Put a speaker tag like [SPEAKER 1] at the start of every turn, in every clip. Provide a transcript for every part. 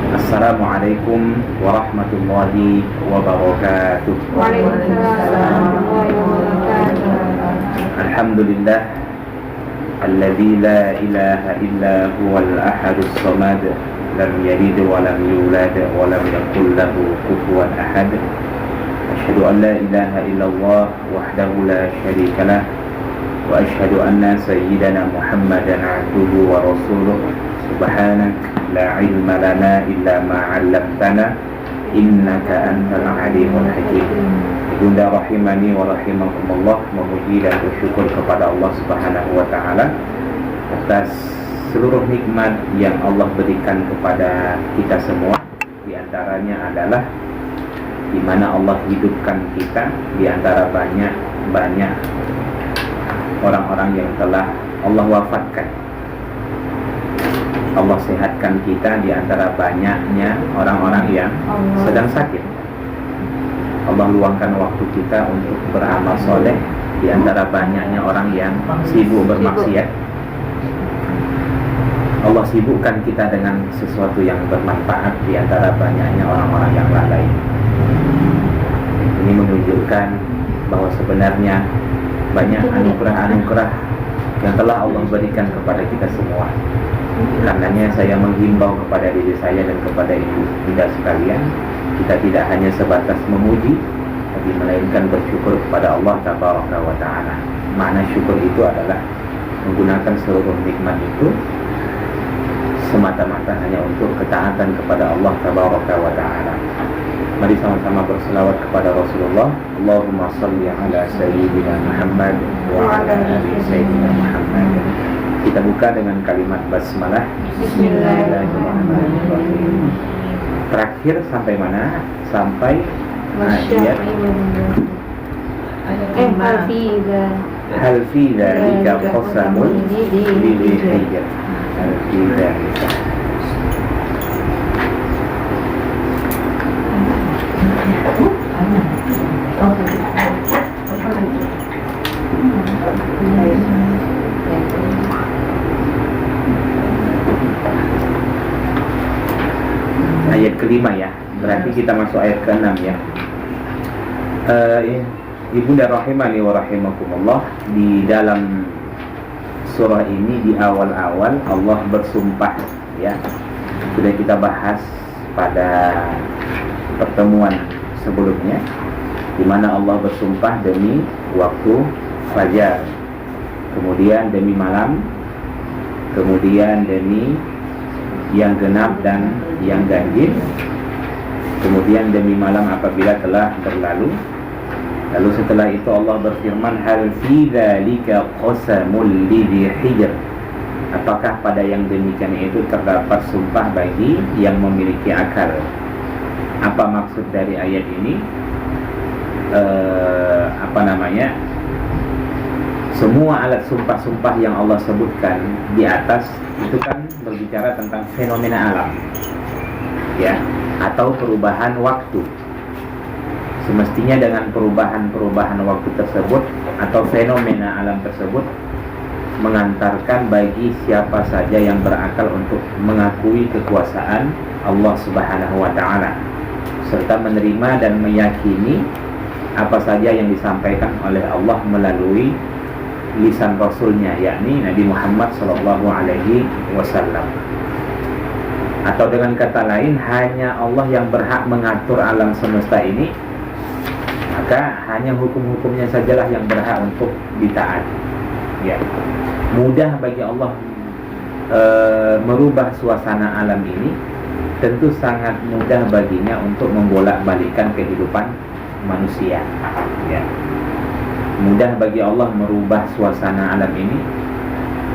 [SPEAKER 1] Assalamualaikum warahmatullahi wabarakatuh.
[SPEAKER 2] Waalaikumsalam warahmatullahi wabarakatuh.
[SPEAKER 1] Alhamdulillah alladzi la ilaha illa huwal ahadus samad lam yalid wa lam yulad wa lam yakul lahu kufuwan ahad. Asyhadu an la ilaha illallah wahdahu la syarika lah wa asyhadu anna sayyidana Muhammadan abduhu wa rasuluh. Subhanak la ilma lana illa ma 'allamtana innaka antal alimul hakim. Ibunda rahimani wa rahimakumullah, memuji dan bersyukur kepada Allah Subhanahu wa taala atas seluruh nikmat yang Allah berikan kepada kita semua. Di antaranya adalah di mana Allah hidupkan kita di antara banyak orang-orang yang telah Allah wafatkan. Allah sehatkan kita di antara banyaknya orang-orang yang sedang sakit. Allah luangkan waktu kita untuk beramal soleh di antara banyaknya orang yang sibuk bermaksiat. Allah sibukkan kita dengan sesuatu yang bermanfaat di antara banyaknya orang-orang yang lalai. Ini menunjukkan bahwa sebenarnya banyak anugerah-anugerah yang telah Allah berikan kepada kita semua. Karenanya saya menghimbau kepada diri saya dan kepada ibu kita sekalian, kita tidak hanya sebatas memuji, tapi melainkan bersyukur kepada Allah Tabaraka wa Ta'ala. Makna syukur itu adalah menggunakan seluruh nikmat itu semata-mata hanya untuk ketaatan kepada Allah Tabaraka wa Ta'ala. Mari sama-sama berselawat kepada Rasulullah. Allahumma salli ala Sayyidina Muhammad wa ala ali Sayyidina Muhammad. Kita buka dengan kalimat basmalah. Bismillahirrahmanirrahim. Terakhir sampai mana? Sampai ayat hal fi dzalika qasamun lidhi hijr. Hal fi dzalika. Ayat kelima ya, berarti kita masuk ayat ke-6 ya. Ibunda rahimani wa rahimakumullah, di dalam surah ini di awal-awal Allah bersumpah ya. Sudah kita bahas pada pertemuan sebelumnya, di mana Allah bersumpah demi waktu fajar, kemudian demi malam, kemudian demi yang genap dan yang ganjil, kemudian demi malam apabila telah berlalu. Lalu setelah itu Allah berfirman, hal fi dzalika qasamul lidhi hijr. Apakah pada yang demikian itu terdapat sumpah bagi yang memiliki akal? Apa maksud dari ayat ini? Semua alat sumpah-sumpah yang Allah sebutkan di atas itu kan berbicara tentang fenomena alam ya, atau perubahan waktu. Semestinya dengan perubahan waktu tersebut atau fenomena alam tersebut mengantarkan bagi siapa saja yang berakal untuk mengakui kekuasaan Allah Subhanahu wa Ta'ala, serta menerima dan meyakini apa saja yang disampaikan oleh Allah melalui lisan Rasulnya, yakni Nabi Muhammad SAW. Atau dengan kata lain, hanya Allah yang berhak mengatur alam semesta ini, maka hanya hukum-hukumnya sajalah yang berhak untuk ditaati ya. Mudah bagi Allah merubah suasana alam ini, tentu sangat mudah baginya untuk membolak-balikkan kehidupan manusia ya. Mudah bagi Allah merubah suasana alam ini,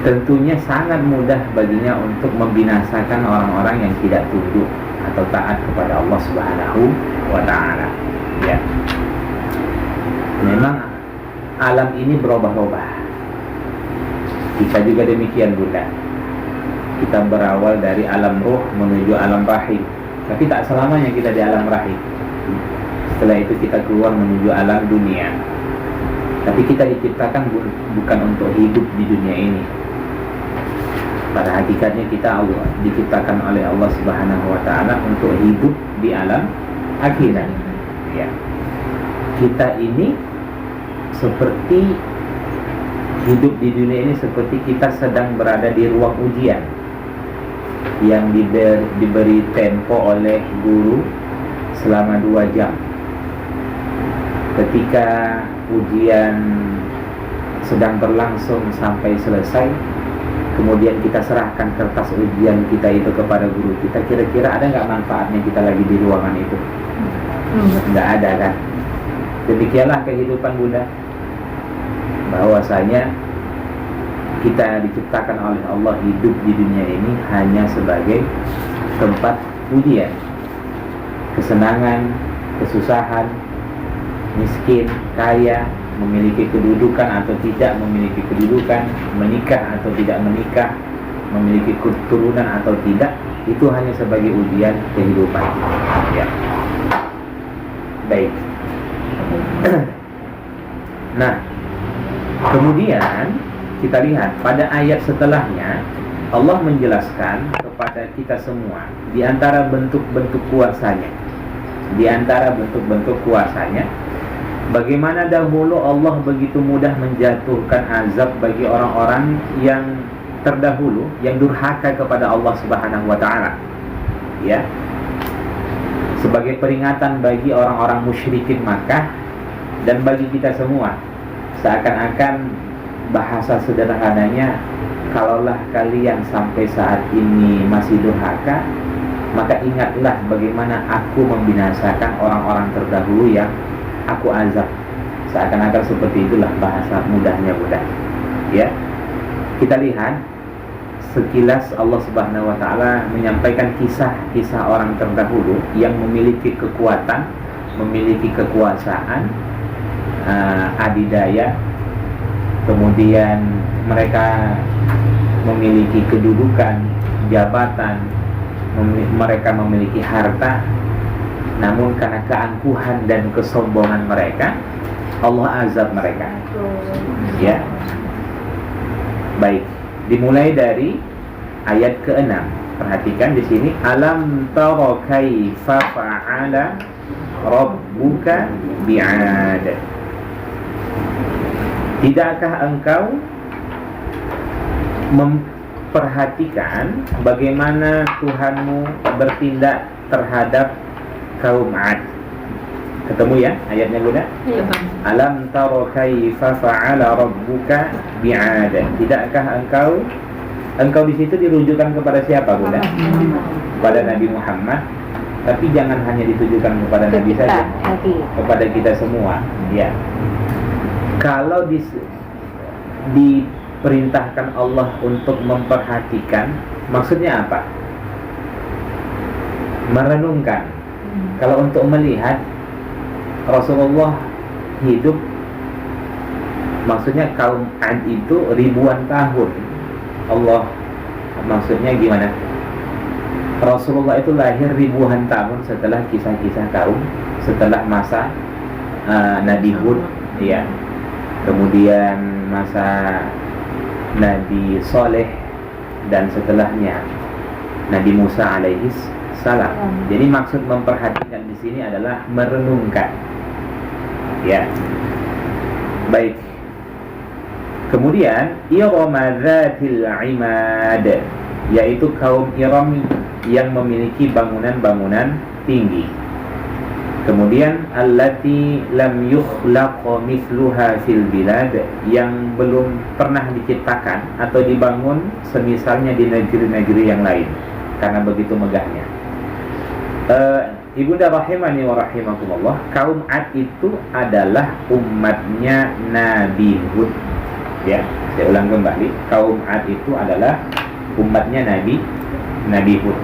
[SPEAKER 1] tentunya sangat mudah baginya untuk membinasakan orang-orang yang tidak tunduk atau taat kepada Allah Subhanahu wa Ta'ala ya. Memang alam ini berubah-ubah. Kita juga demikian bunda. Kita berawal dari alam ruh menuju alam rahim, tapi tak selamanya kita di alam rahim. Setelah itu kita keluar menuju alam dunia. Tapi kita diciptakan bukan untuk hidup di dunia ini. Pada hakikatnya kita diciptakan oleh Allah Subhanahu wa taala untuk hidup di alam akhirat. Ya. Kita ini seperti hidup di dunia ini seperti kita sedang berada di ruang ujian yang diberi tempo oleh guru selama 2 jam. Ketika ujian sedang berlangsung sampai selesai, kemudian kita serahkan kertas ujian kita itu kepada guru kita, kira-kira ada nggak manfaatnya kita lagi di ruangan itu? Nggak ada kan? Demikianlah kehidupan Bunda, bahwasanya kita diciptakan oleh Allah hidup di dunia ini hanya sebagai tempat ujian, kesenangan, kesusahan, miskin, kaya, memiliki kedudukan atau tidak memiliki kedudukan, menikah atau tidak menikah, memiliki keturunan atau tidak, itu hanya sebagai ujian kehidupan. Ya. Baik. Nah, kemudian kita lihat pada ayat setelahnya Allah menjelaskan kepada kita semua di antara bentuk-bentuk kuasanya. Di antara bentuk-bentuk kuasanya, bagaimana dahulu Allah begitu mudah menjatuhkan azab bagi orang-orang yang terdahulu yang durhaka kepada Allah Subhanahu wa taala. Ya. Sebagai peringatan bagi orang-orang musyrikin Makkah dan bagi kita semua, seakan-akan bahasa sederhananya, kalaulah kalian sampai saat ini masih durhaka, maka ingatlah bagaimana aku membinasakan orang-orang terdahulu yang aku azab. Seakan-akan seperti itulah bahasa mudahnya Bunda. Ya. Kita lihat sekilas Allah Subhanahu wa taala menyampaikan kisah-kisah orang terdahulu yang memiliki kekuatan, memiliki kekuasaan, adidaya, kemudian mereka memiliki kedudukan, jabatan, mereka memiliki harta, namun karena keangkuhan dan kesombongan mereka, Allah azab mereka. Ya. Baik, dimulai dari ayat ke-6. Perhatikan di sini, alam tara kaifa fa'ala rabbuka bi'ad. Tidakkah engkau memperhatikan bagaimana Tuhanmu bertindak terhadap kaum 'Ad? Ketemu ya ayatnya Bunda?
[SPEAKER 2] Iya, Bang.
[SPEAKER 1] Alam tara kaifa fa'ala rabbuka bi'ad. Tidakkah engkau di situ dirujukan kepada siapa Bunda? Kepada Nabi Muhammad. Tapi jangan hanya ditujukan kepada Nabi saja, kepada kita semua. Ya. Kalau diperintahkan Allah untuk memperhatikan, maksudnya apa? Merenungkan. Kalau untuk melihat, Rasulullah hidup, maksudnya kaum 'Ad itu ribuan tahun. Allah maksudnya gimana? Rasulullah itu lahir ribuan tahun setelah kisah-kisah kaum, setelah masa Nabi Hud, ya. Kemudian masa Nabi Soleh, dan setelahnya Nabi Musa alaihi salam. Jadi maksud memperhatikan di sini adalah merenungkan. Ya. Baik. Kemudian Iram dzatil imad, yaitu kaum Iram yang memiliki bangunan-bangunan tinggi. Kemudian allati lam yukhlaq mithluha fil bilad, yang belum pernah diciptakan atau dibangun semisalnya di negeri-negeri yang lain karena begitu megahnya. Ibunda rahimani wa rahimakumullah, kaum 'Ad itu adalah umatnya Nabi Hud. Ya, saya ulang kembali, kaum 'Ad itu adalah umatnya Nabi Hud.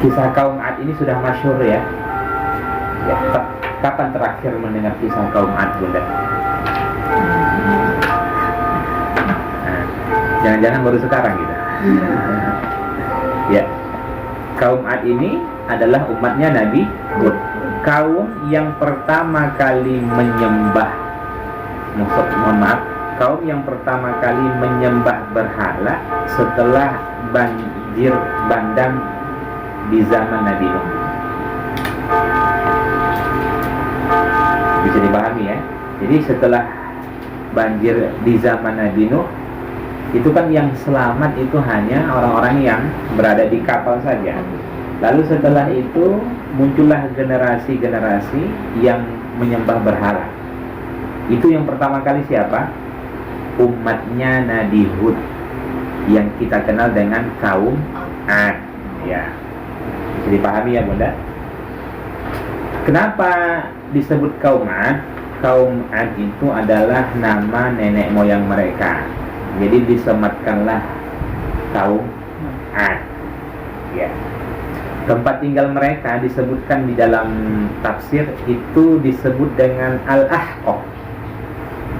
[SPEAKER 1] Kisah kaum 'Ad ini sudah masyhur ya. Ya, kapan terakhir mendengar kisah kaum 'Ad Bunda? Nah, jangan-jangan baru sekarang gitu. Ya, kaum 'Ad ini adalah umatnya Nabi Hud, kaum yang pertama kali menyembah, mohon maaf, kaum yang pertama kali menyembah berhala setelah banjir bandang di zaman Nabi Nuh. Bisa dipahami ya. Jadi setelah banjir di zaman Nabi Nuh, itu kan yang selamat itu hanya orang-orang yang berada di kapal saja. Lalu setelah itu muncullah generasi-generasi yang menyembah berhala. Itu yang pertama kali siapa? Umatnya Nabi Hud, yang kita kenal dengan kaum Ad. Ya, bisa dipahami ya Bunda? Kenapa disebut kaum Ad? Kaum Ad itu adalah nama nenek moyang mereka. Jadi disematkanlah kaum Ad. Ya. Tempat tinggal mereka disebutkan di dalam tafsir itu disebut dengan Al-Ahqaf.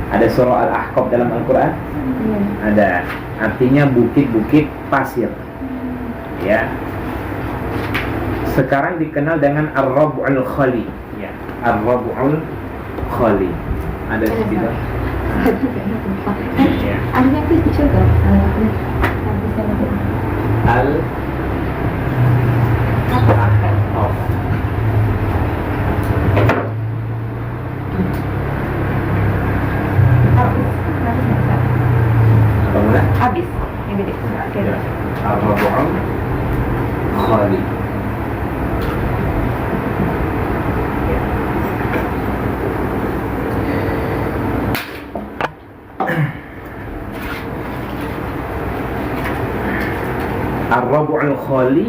[SPEAKER 1] Ada surah Al-Ahqaf dalam Al-Quran? Ada. Artinya bukit-bukit pasir. Ya. Sekarang dikenal dengan Ar-Rab'ul Khali. Ya. Ar-Rab'ul Khali. Ada di situ. Ya.
[SPEAKER 2] Artinya itu juga.
[SPEAKER 1] Al-Ahqaf. Apa mula?
[SPEAKER 2] Habis. Yang gede.
[SPEAKER 1] Ya. Ar-Rab'ul Khali. Ar-Rab'ul Khali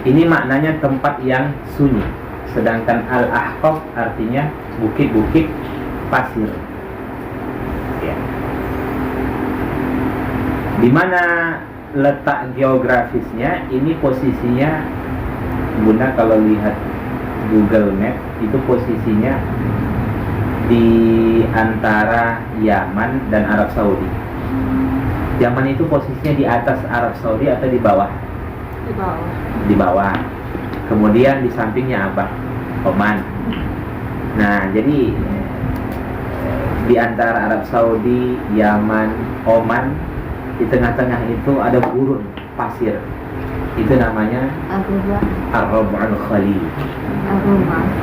[SPEAKER 1] ini maknanya tempat yang sunyi, sedangkan Al-Ahqaf artinya bukit-bukit pasir. Ya. Di mana letak geografisnya? Ini posisinya, Bunda kalau lihat Google Map itu posisinya di antara Yaman dan Arab Saudi. Yaman itu posisinya di atas Arab Saudi atau di bawah?
[SPEAKER 2] Di bawah.
[SPEAKER 1] Di bawah. Kemudian di sampingnya apa? Oman. Nah, jadi di antara Arab Saudi, Yaman, Oman, di tengah-tengah itu ada gurun pasir. Itu namanya Ar-Rab'ul Khali.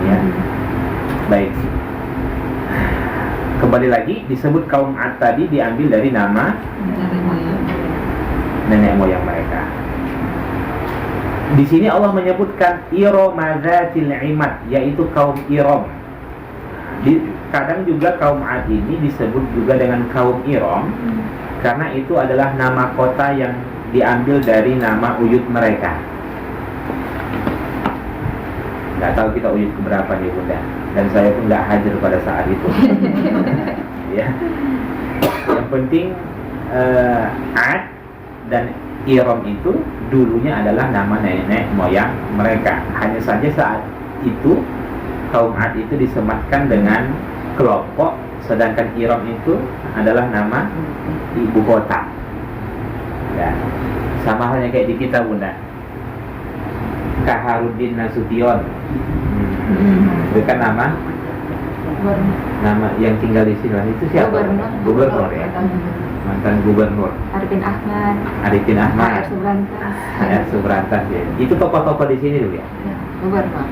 [SPEAKER 1] Ya. Baik. Kembali lagi, disebut kaum Ad tadi diambil dari nama nenek moyang mereka. Di sini Allah menyebutkan Iram Zatil Imad, yaitu kaum Iram. Kadang juga kaum Ad ini disebut juga dengan kaum Iram, karena itu adalah nama kota yang diambil dari nama uyut mereka. Nggak tahu kita uyut keberapa nih Bunda, dan saya pun nggak hadir pada saat itu. Ya. Yang penting Ad dan Iram itu dulunya adalah nama nenek moyang mereka. Hanya saja saat itu kaum Ad itu disematkan dengan kelompok, sedangkan Iram itu adalah nama ibu kota. Ya. Sama halnya kayak di kita Bunda, Kaharudin Nasution. Itu kan nama yang tinggal di sini itu siapa? Gubernur ya, mantan gubernur Arifin Ahmad, Subrantas ya. Itu tokoh-tokoh di sini dulu ya.
[SPEAKER 2] Gubernur.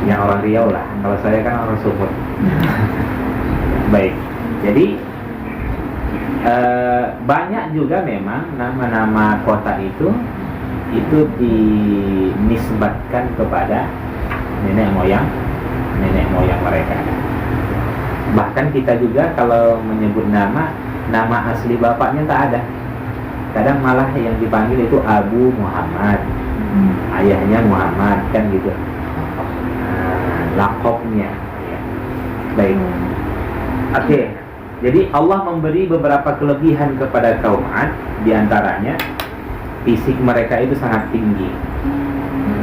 [SPEAKER 1] Yang orang Riau lah. Kalau saya kan orang Sumut. Baik. Jadi banyak juga memang nama-nama kota itu dinisbatkan kepada nenek moyang mereka. Bahkan kita juga kalau menyebut nama asli bapaknya tak ada. Kadang malah yang dipanggil itu Abu Muhammad, ayahnya Muhammad, kan gitu. Lakopnya ya. Baik. Oke. Jadi Allah memberi beberapa kelebihan kepada kaum Ad, diantaranya fisik mereka itu sangat tinggi.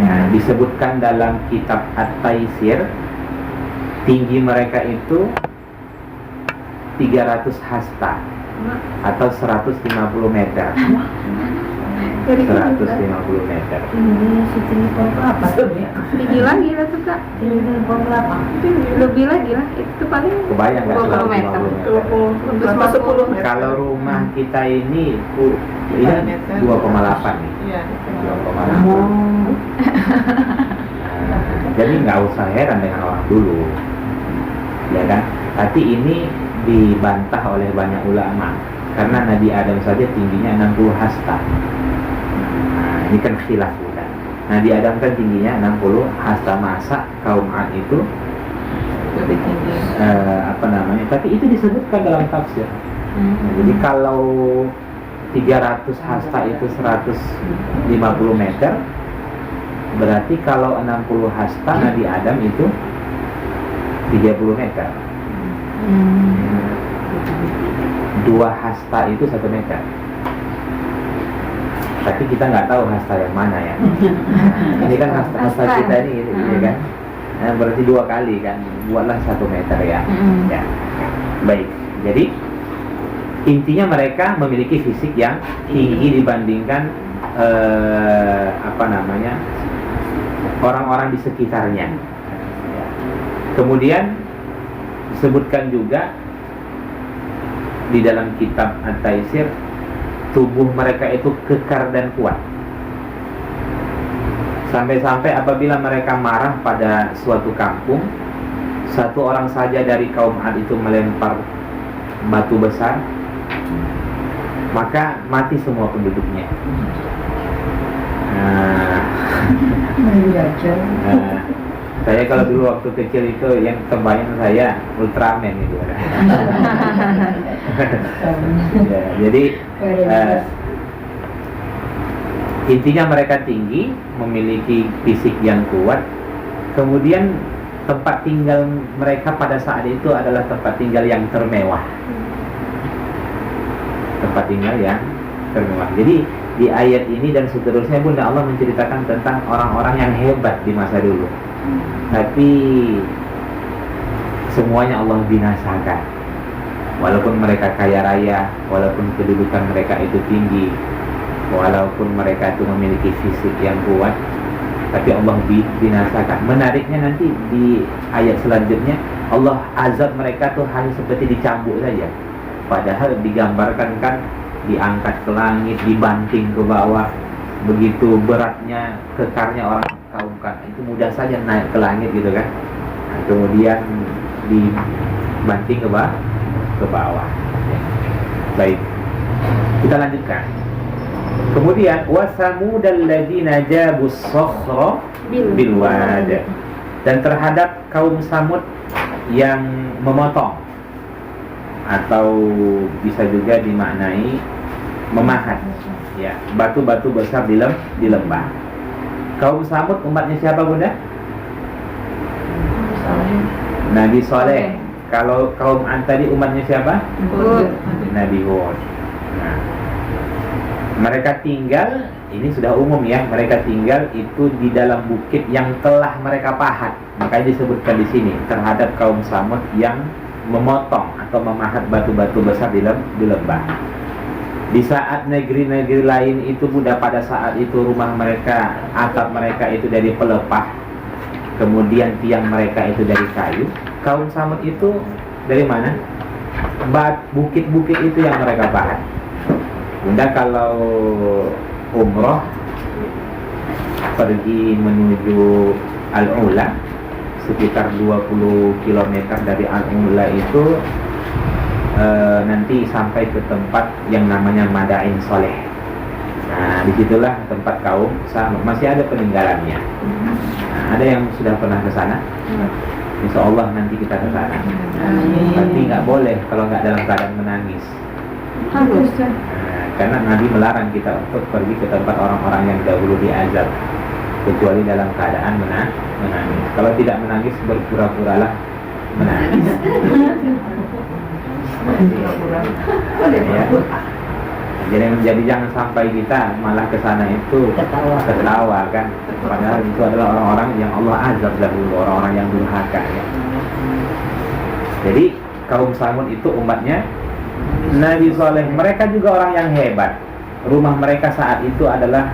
[SPEAKER 1] Ya, disebutkan dalam kitab At-Taisir, tinggi mereka itu 300 hasta atau 150 meter.
[SPEAKER 2] Dari
[SPEAKER 1] 150 meter.
[SPEAKER 3] Ini Siti pohon kelapa tuh ya.
[SPEAKER 2] tinggi lagi lah tuh kak.
[SPEAKER 3] Ini pohon kelapa.
[SPEAKER 2] Lebih lagi lah. Itu paling
[SPEAKER 1] Kebayang nggak
[SPEAKER 2] 20 meter.
[SPEAKER 1] 150 meter?
[SPEAKER 2] 10 meter.
[SPEAKER 1] Kalau rumah kita ini ini 2,8 nih.
[SPEAKER 2] Iya.
[SPEAKER 1] 2,8. Nah, jadi nggak usah heran dengan orang dulu, ya kan? Tapi ini dibantah oleh banyak ulama karena Nabi Adam saja tingginya 60 hasta. Nah, ini kan khilaf juga. Nabi Adam kan tingginya 60 hasta, masa kaum Ad itu
[SPEAKER 2] Lebih tinggi.
[SPEAKER 1] tapi itu disebutkan dalam tafsir. Nah, jadi kalau 300 hasta itu 150 meter, berarti kalau 60 hasta Nabi Adam itu 30 meter. 2 hasta itu 1 meter. Tapi kita nggak tahu hasta yang mana ya. Ini kan hasta kita ini, ya kan? Nah, berarti 2 kali kan, buatlah 1 meter ya. Ya. Baik. Jadi intinya mereka memiliki fisik yang tinggi dibandingkan orang-orang di sekitarnya. Kemudian disebutkan juga di dalam kitab At-Taisir, tubuh mereka itu kekar dan kuat. Sampai-sampai apabila mereka marah pada suatu kampung, satu orang saja dari kaum Ad itu melempar batu besar, maka mati semua penduduknya. Saya kalau dulu waktu kecil itu yang terbayang saya Ultraman itu. Ya, jadi intinya mereka tinggi, memiliki fisik yang kuat. Kemudian tempat tinggal mereka pada saat itu adalah tempat tinggal yang termewah. Tempat tinggal yang termewah. Jadi di ayat ini dan seterusnya Bunda Allah menceritakan tentang orang-orang yang hebat di masa dulu. Tapi semuanya Allah binasakan. Walaupun mereka kaya raya, walaupun kedudukan mereka itu tinggi, walaupun mereka itu memiliki fisik yang kuat, tapi Allah binasakan. Menariknya nanti di ayat selanjutnya Allah azab mereka tuh hanya seperti dicambuk saja. Padahal digambarkan kan diangkat ke langit, dibanting ke bawah. Begitu beratnya, kekarnya orang kaum kan, itu mudah saja naik ke langit gitu kan. Nah, kemudian dibanting ke bawah. Baik, kita lanjutkan. Kemudian wasamudal ladzina jabus sakhra bil wad, dan terhadap kaum Samud yang memotong, atau bisa juga dimaknai memahat, ya, batu-batu besar di lembah. Kaum Samud umatnya siapa Bunda? Nabi Soleh. Kalau kaum Ad tadi umatnya siapa? Nabi Hud. Nah, mereka tinggal, ini sudah umum ya, mereka tinggal itu di dalam bukit yang telah mereka pahat. Makanya disebutkan di sini terhadap kaum Samud yang memotong atau memahat batu-batu besar di lembah. Di saat negeri-negeri lain itu Bunda, pada saat itu rumah mereka, atap mereka itu dari pelepah, kemudian tiang mereka itu dari kayu. Kaum Samud itu dari mana? Bukit-bukit itu yang mereka pahat. Bunda kalau umroh pergi menuju Al-Ula, sekitar 20 km dari Al-Ula itu nanti sampai ke tempat yang namanya Madain Soleh. Nah, disitulah tempat kaum Samud, masih ada peninggalannya. Nah, ada yang sudah pernah ke sana? Insya Allah nanti kita ke sana. Tapi nggak boleh kalau nggak dalam keadaan menangis.
[SPEAKER 2] Harus.
[SPEAKER 1] Nah, karena Nabi melarang kita untuk pergi ke tempat orang-orang yang dahulu diazab, kecuali dalam keadaan menangis. Kalau tidak menangis, berpura-puralah menangis. Ya. Jadi jangan sampai kita malah ke sana itu ketawa kan. Padahal itu adalah orang-orang yang Allah azab dahulu, orang-orang yang durhaka ya. Jadi kaum Samud itu umatnya Nabi Soleh, mereka juga orang yang hebat. rumah mereka saat itu adalah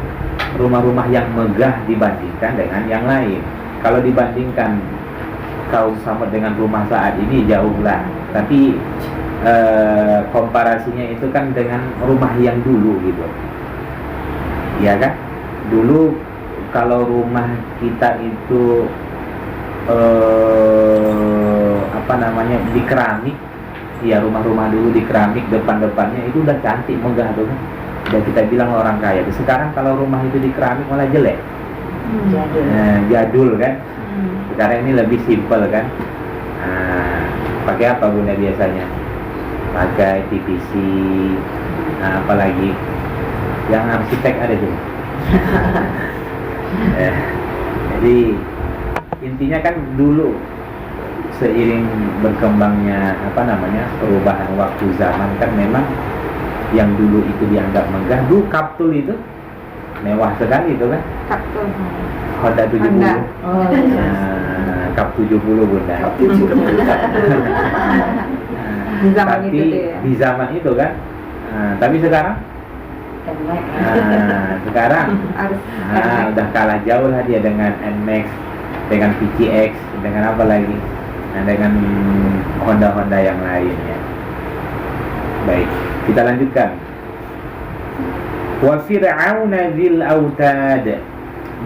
[SPEAKER 1] rumah-rumah yang megah dibandingkan dengan yang lain. Kalau dibandingkan kaum Samud dengan rumah saat ini jauhlah. Tapi komparasinya itu kan dengan rumah yang dulu gitu. Ya kan? Dulu kalau rumah kita itu di keramik, ya rumah-rumah dulu di keramik, depan-depannya itu udah cantik, megah tuh kan. Udah kita bilang orang kaya. Sekarang kalau rumah itu di keramik malah jelek. Jadul kan. Sekarang ini lebih simpel kan. Pakai apa Bunda biasanya? Pakai PVC, apalagi yang arsitek ada tuh. Jadi intinya kan dulu seiring berkembangnya perubahan waktu zaman kan memang yang dulu itu dianggap megah. Dulu Kaptul itu mewah sekali itu kan.
[SPEAKER 2] Kapsul.
[SPEAKER 1] Honda 70.
[SPEAKER 2] Honda.
[SPEAKER 3] Oh, iya.
[SPEAKER 1] Kap 70 Bunda.
[SPEAKER 2] Di zaman
[SPEAKER 1] Tapi
[SPEAKER 2] itu deh ya.
[SPEAKER 1] di zaman itu kan. Tapi sekarang sekarang
[SPEAKER 2] Harus
[SPEAKER 1] udah kalah jauh lah dia dengan NMAX, dengan PCX, dengan apa lagi? Dengan Honda yang lain ya. Baik, kita lanjutkan. Wa fir'auna dzil autad,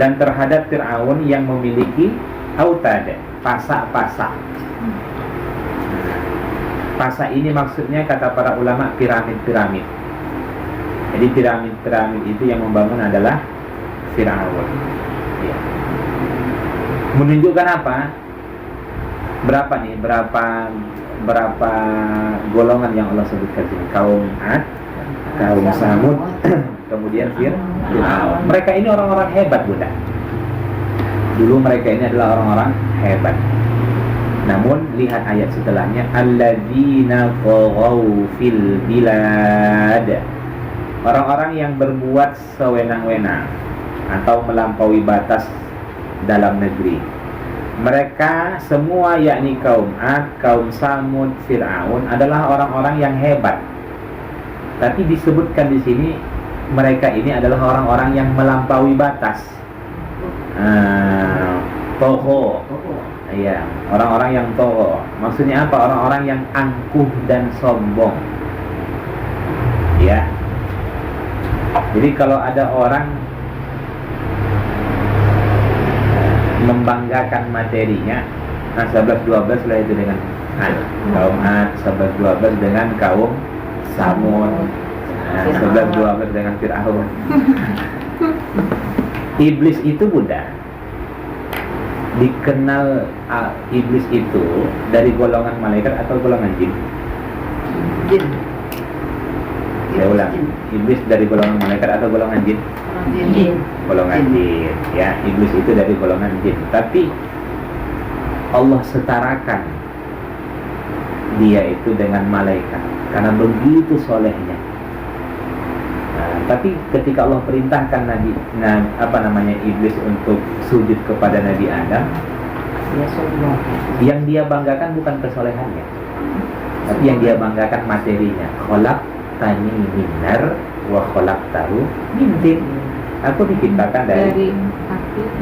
[SPEAKER 1] dan terhadap Fir'aun yang memiliki autad, pasak-pasak. Pasak ini maksudnya kata para ulama piramid-piramid. Jadi piramid-piramid itu yang membangun adalah Fir'aun. Ya. Menunjukkan apa? Berapa golongan yang Allah sebutkan sini? Kaum Ad, kaum Samud, kemudian Fir'aun. Mereka ini orang-orang hebat, Bunda. Dulu mereka ini adalah orang-orang hebat. Namun lihat ayat setelahnya, alladzina taghaw fil bilad. Orang-orang yang berbuat sewenang-wenang atau melampaui batas dalam negeri. Mereka semua yakni kaum Ad, kaum Samud, Fir'aun adalah orang-orang yang hebat. Tapi disebutkan di sini mereka ini adalah orang-orang yang melampaui batas. Toho. Iya, orang-orang yang toho. Maksudnya apa? Orang-orang yang angkuh dan sombong. Ya. Jadi kalau ada orang membanggakan materinya, 11-12 lah itu dengan kaum Ad, 11-12 dengan kaum Samud, 11-12 dengan Fir'aun. Iblis itu Bunda dikenal, iblis itu dari golongan malaikat atau golongan jin?
[SPEAKER 3] Jin.
[SPEAKER 1] Saya ulang, iblis dari golongan malaikat atau golongan jin?
[SPEAKER 3] Jin.
[SPEAKER 1] Golongan jin. Ya, iblis itu dari golongan jin. Tapi Allah setarakan dia itu dengan malaikat karena begitu solehnya. Tapi ketika Allah perintahkan iblis untuk sujud kepada Nabi Adam,
[SPEAKER 3] Dia sombong.
[SPEAKER 1] yang dia banggakan bukan kesolehannya, tapi yang dia banggakan materinya. Khalaqtani min nar wa khalaqtahu min tin. Aku diciptakan dari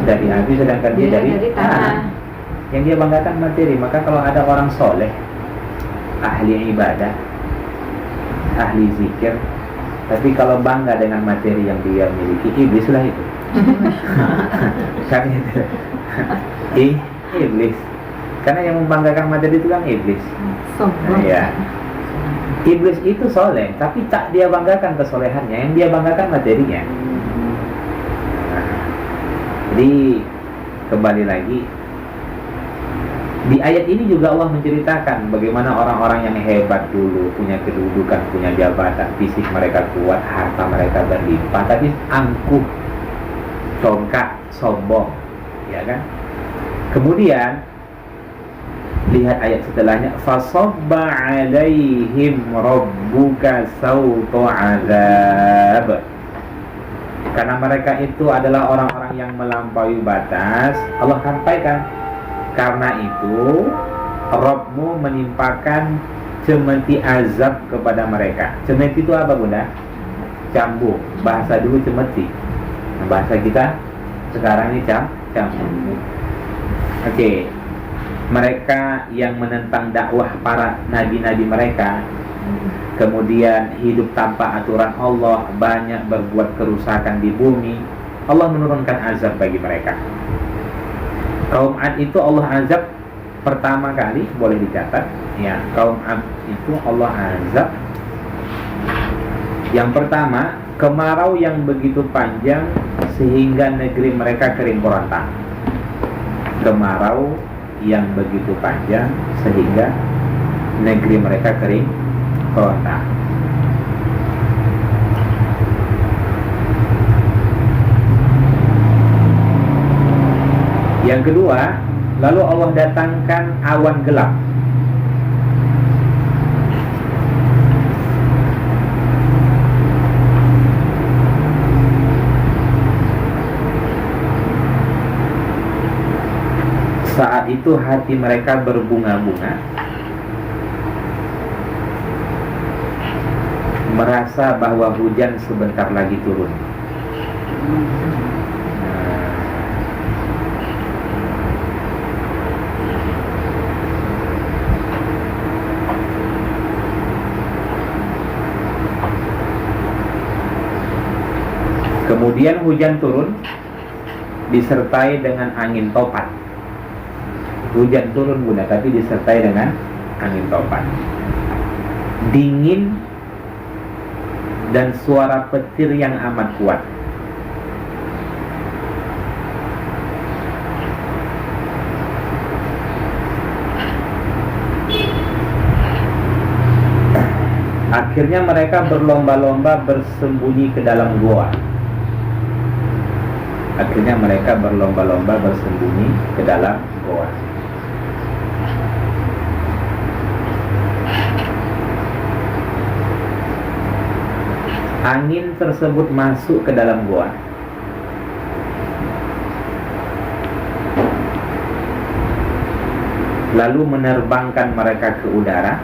[SPEAKER 1] api, sedangkan dia dari tanah. Yang dia banggakan materi. Maka kalau ada orang soleh, ahli ibadah, ahli zikir, tapi kalau bangga dengan materi yang dia miliki, iblis lah itu. Kan itu. Iblis. Karena yang membanggakan materi itu kan iblis.
[SPEAKER 2] sombong.
[SPEAKER 1] Ya. Iblis itu soleh, tapi tak dia banggakan kesolehannya, yang dia banggakan materinya. Jadi kembali lagi, di ayat ini juga Allah menceritakan bagaimana orang-orang yang hebat dulu, punya kedudukan, punya jabatan, fisik mereka kuat, harta mereka berlimpah, tapi angkuh, congkak, sombong, ya kan? Kemudian lihat ayat setelahnya, fasabba 'alaihim rabbuka sawta 'adzab. Karena mereka itu adalah orang-orang yang melampaui batas, Allah sampaikan, karena itu Rabbmu menimpakan cemeti azab kepada mereka. Cemeti itu apa Bunda? cambuk, bahasa dulu cemeti. Nah, bahasa kita sekarang ini cambuk. Oke. Mereka yang menentang dakwah para nabi-nabi mereka, kemudian hidup tanpa aturan Allah, banyak berbuat kerusakan di bumi, Allah menurunkan azab bagi mereka. Kaum Ad itu Allah azab pertama kali, boleh dicatat ya, kaum Ad itu Allah azab. Yang pertama, kemarau yang begitu panjang sehingga negeri mereka kering kerontang. Kemarau yang begitu panjang sehingga negeri mereka kering kerontang. Yang kedua, lalu Allah datangkan awan gelap. Saat itu hati mereka berbunga-bunga, merasa bahwa hujan sebentar lagi turun. Kemudian hujan turun disertai dengan angin topan. Hujan turun bunda, tapi disertai dengan angin topan. Dingin dan suara petir yang amat kuat. Akhirnya mereka berlomba-lomba bersembunyi ke dalam goa. Akhirnya mereka berlomba-lomba bersembunyi ke dalam goa. Angin tersebut masuk ke dalam goa. Lalu menerbangkan mereka ke udara.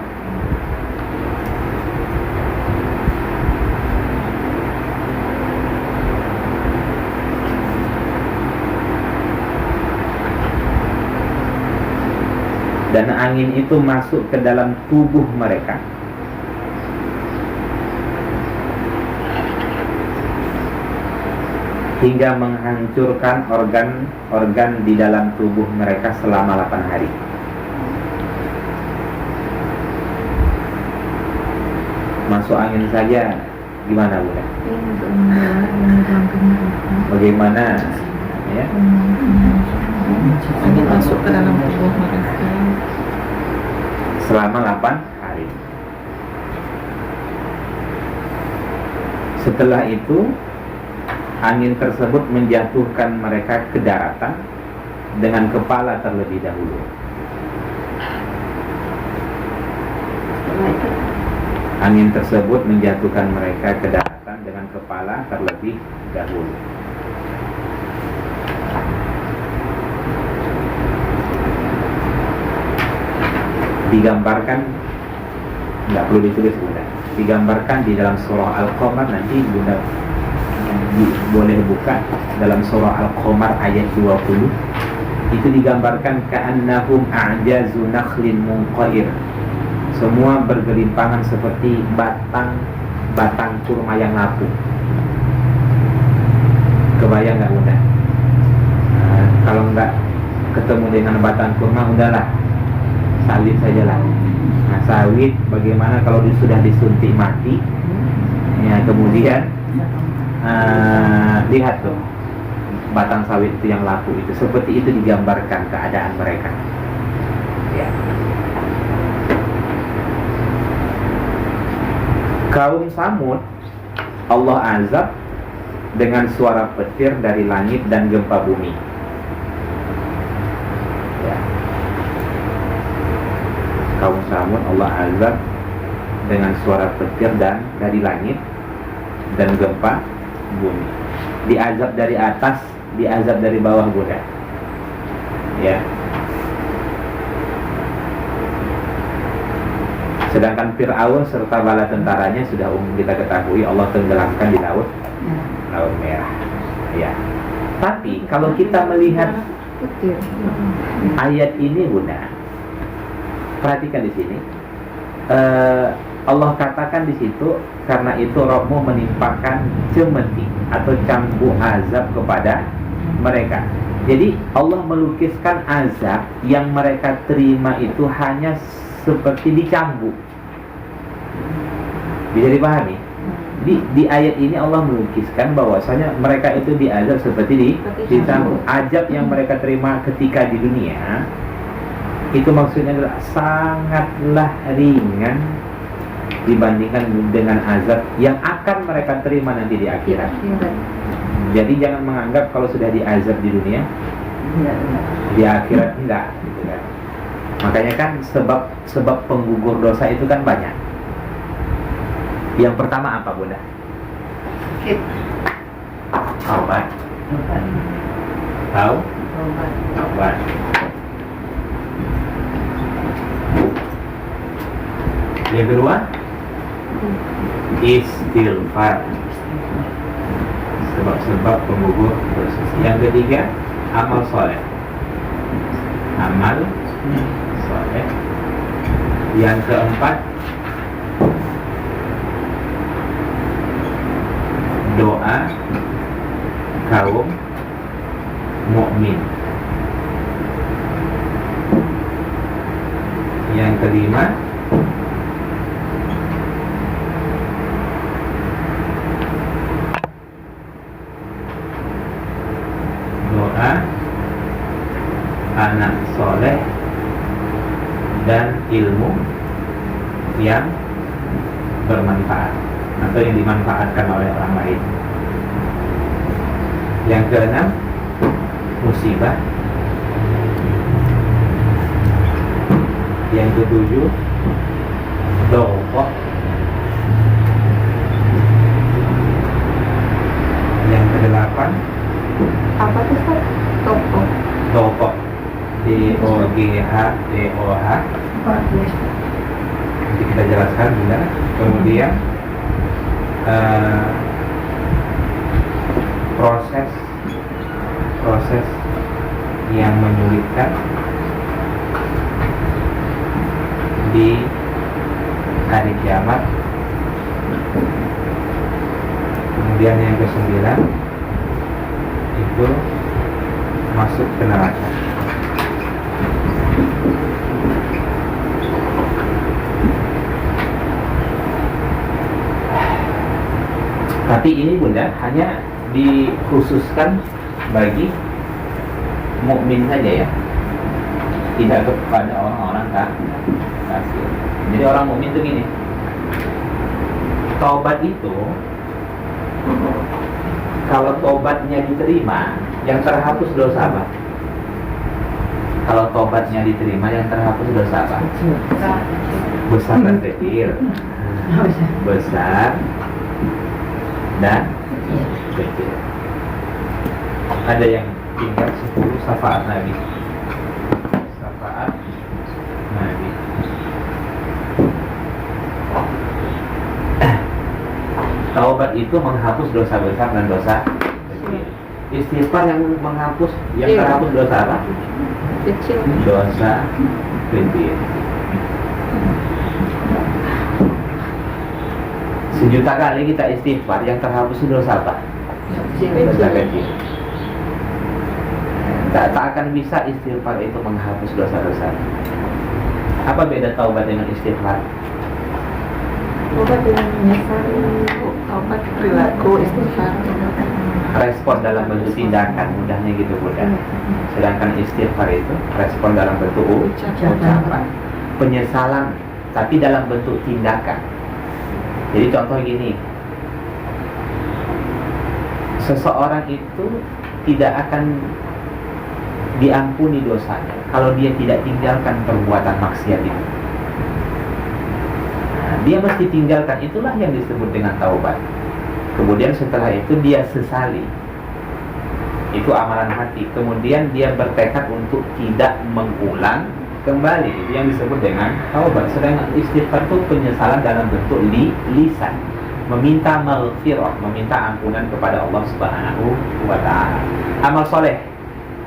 [SPEAKER 1] Dan angin itu masuk ke dalam tubuh mereka. Hingga menghancurkan organ-organ di dalam tubuh mereka selama 8 hari. Masuk angin saja gimana Bunda? Bagaimana ya?
[SPEAKER 2] Angin masuk ke dalam tubuh mereka
[SPEAKER 1] Selama 8 hari. Setelah itu angin tersebut menjatuhkan mereka ke daratan dengan kepala terlebih dahulu. Angin tersebut menjatuhkan mereka ke daratan dengan kepala terlebih dahulu. Digambarkan, nggak perlu ditulis Bunda, digambarkan di dalam surah Al-Qamar. Nanti Bunda boleh buka dalam surah Al-Qamar ayat 20. Itu digambarkan ka'annahum a'jazu nakhlin munqair. Semua bergelimpangan seperti batang kurma yang lapuk. Kebayang nggak Bunda? Nah, kalau nggak ketemu dengan batang kurma, udahlah, sawit sajalah. Nah, sawit bagaimana kalau sudah disuntik mati? Ya, kemudian lihat tuh batang sawit itu yang laku itu, seperti itu digambarkan keadaan mereka ya. Kaum Samud Allah azab dengan suara petir dari langit dan gempa bumi ya. Kaum Samud Allah azab dengan suara petir dan dari langit dan gempa bumi. Diazab dari atas, diazab dari bawah Bunda ya. Sedangkan Fir'aun serta bala tentaranya sudah umum kita ketahui Allah tenggelamkan di laut. laut merah. Ya. Tapi kalau kita melihat
[SPEAKER 3] Putih.
[SPEAKER 1] ayat ini Bunda, perhatikan di sini. Allah katakan di situ, karena itu Rabbmu menimpakan cemeti atau cambuk azab kepada mereka. Jadi Allah melukiskan azab yang mereka terima itu hanya seperti dicambuk. Bisa dipahami? Di ayat ini Allah melukiskan bahwasanya mereka itu diazab seperti dicambuk. Azab yang mereka terima ketika di dunia itu maksudnya adalah sangatlah ringan dibandingkan dengan azab yang akan mereka terima nanti di akhirat. Jadi jangan menganggap kalau sudah diazab di dunia, di akhirat enggak, gitu kan. Makanya kan sebab penggugur dosa itu kan banyak. Yang pertama apa Bunda? Taubat. Taubat. Yang kedua, istighfar. Sebab-sebab penggugur dosa. Yang ketiga, amal soleh. Amal soleh. Yang keempat, doa kaum mukmin. Yang kelima, doa anak soleh dan ilmu yang bermanfaat atau yang dimanfaatkan oleh orang lain. Yang keenam, musibah. Yang ketujuh, doa. Yang kedelapan,
[SPEAKER 3] Apa tuh Pak? Toko.
[SPEAKER 1] doa. DOGH. Nanti kita jelaskan Bunda. Kemudian proses yang menyulitkan di hari kiamat. Kemudian yang ke-9 itu masuk ke neraka. Tapi ini Bunda hanya dikhususkan bagi mukmin saja ya, tidak kepada orang-orang kafir. Jadi orang mukmin itu gini, taubat itu kalau taubatnya diterima, yang terhapus dosa apa? Kalau taubatnya diterima, yang terhapus dosa apa? Besar dan kecil. Besar dan kecil. Ada yang tingkat 10 syafaat Nabi. Syafaat Nabi. Taubat itu menghapus dosa besar dan dosa kecil. Istighfar yang menghapus, yang terhapus dosa apa?
[SPEAKER 3] Kecil.
[SPEAKER 1] Dosa kecil. Sejuta kali kita istighfar, yang terhapus dosa apa? Dosa kecil. Tak akan bisa istighfar itu menghapus dosa-dosa. Apa beda taubat dengan istighfar?
[SPEAKER 2] Taubat dengan menyesali, taubat perilaku, istighfar.
[SPEAKER 1] Respon dalam bentuk tindakan, mudahnya gitu Bunda. Sedangkan istighfar itu respon dalam bentuk ucapan, penyesalan, tapi dalam bentuk tindakan. Jadi contoh gini, seseorang itu tidak akan diampuni dosanya kalau dia tidak tinggalkan perbuatan maksiat itu. Nah, dia mesti tinggalkan, itulah yang disebut dengan taubat. Kemudian setelah itu dia sesali, itu amalan hati. Kemudian dia bertekad untuk tidak mengulang kembali, itu yang disebut dengan taubat. Sedangkan istighfar itu penyesalan dalam bentuk lisan. meminta maghfirah, meminta ampunan kepada Allah Subhanahu wa taala. Amal soleh.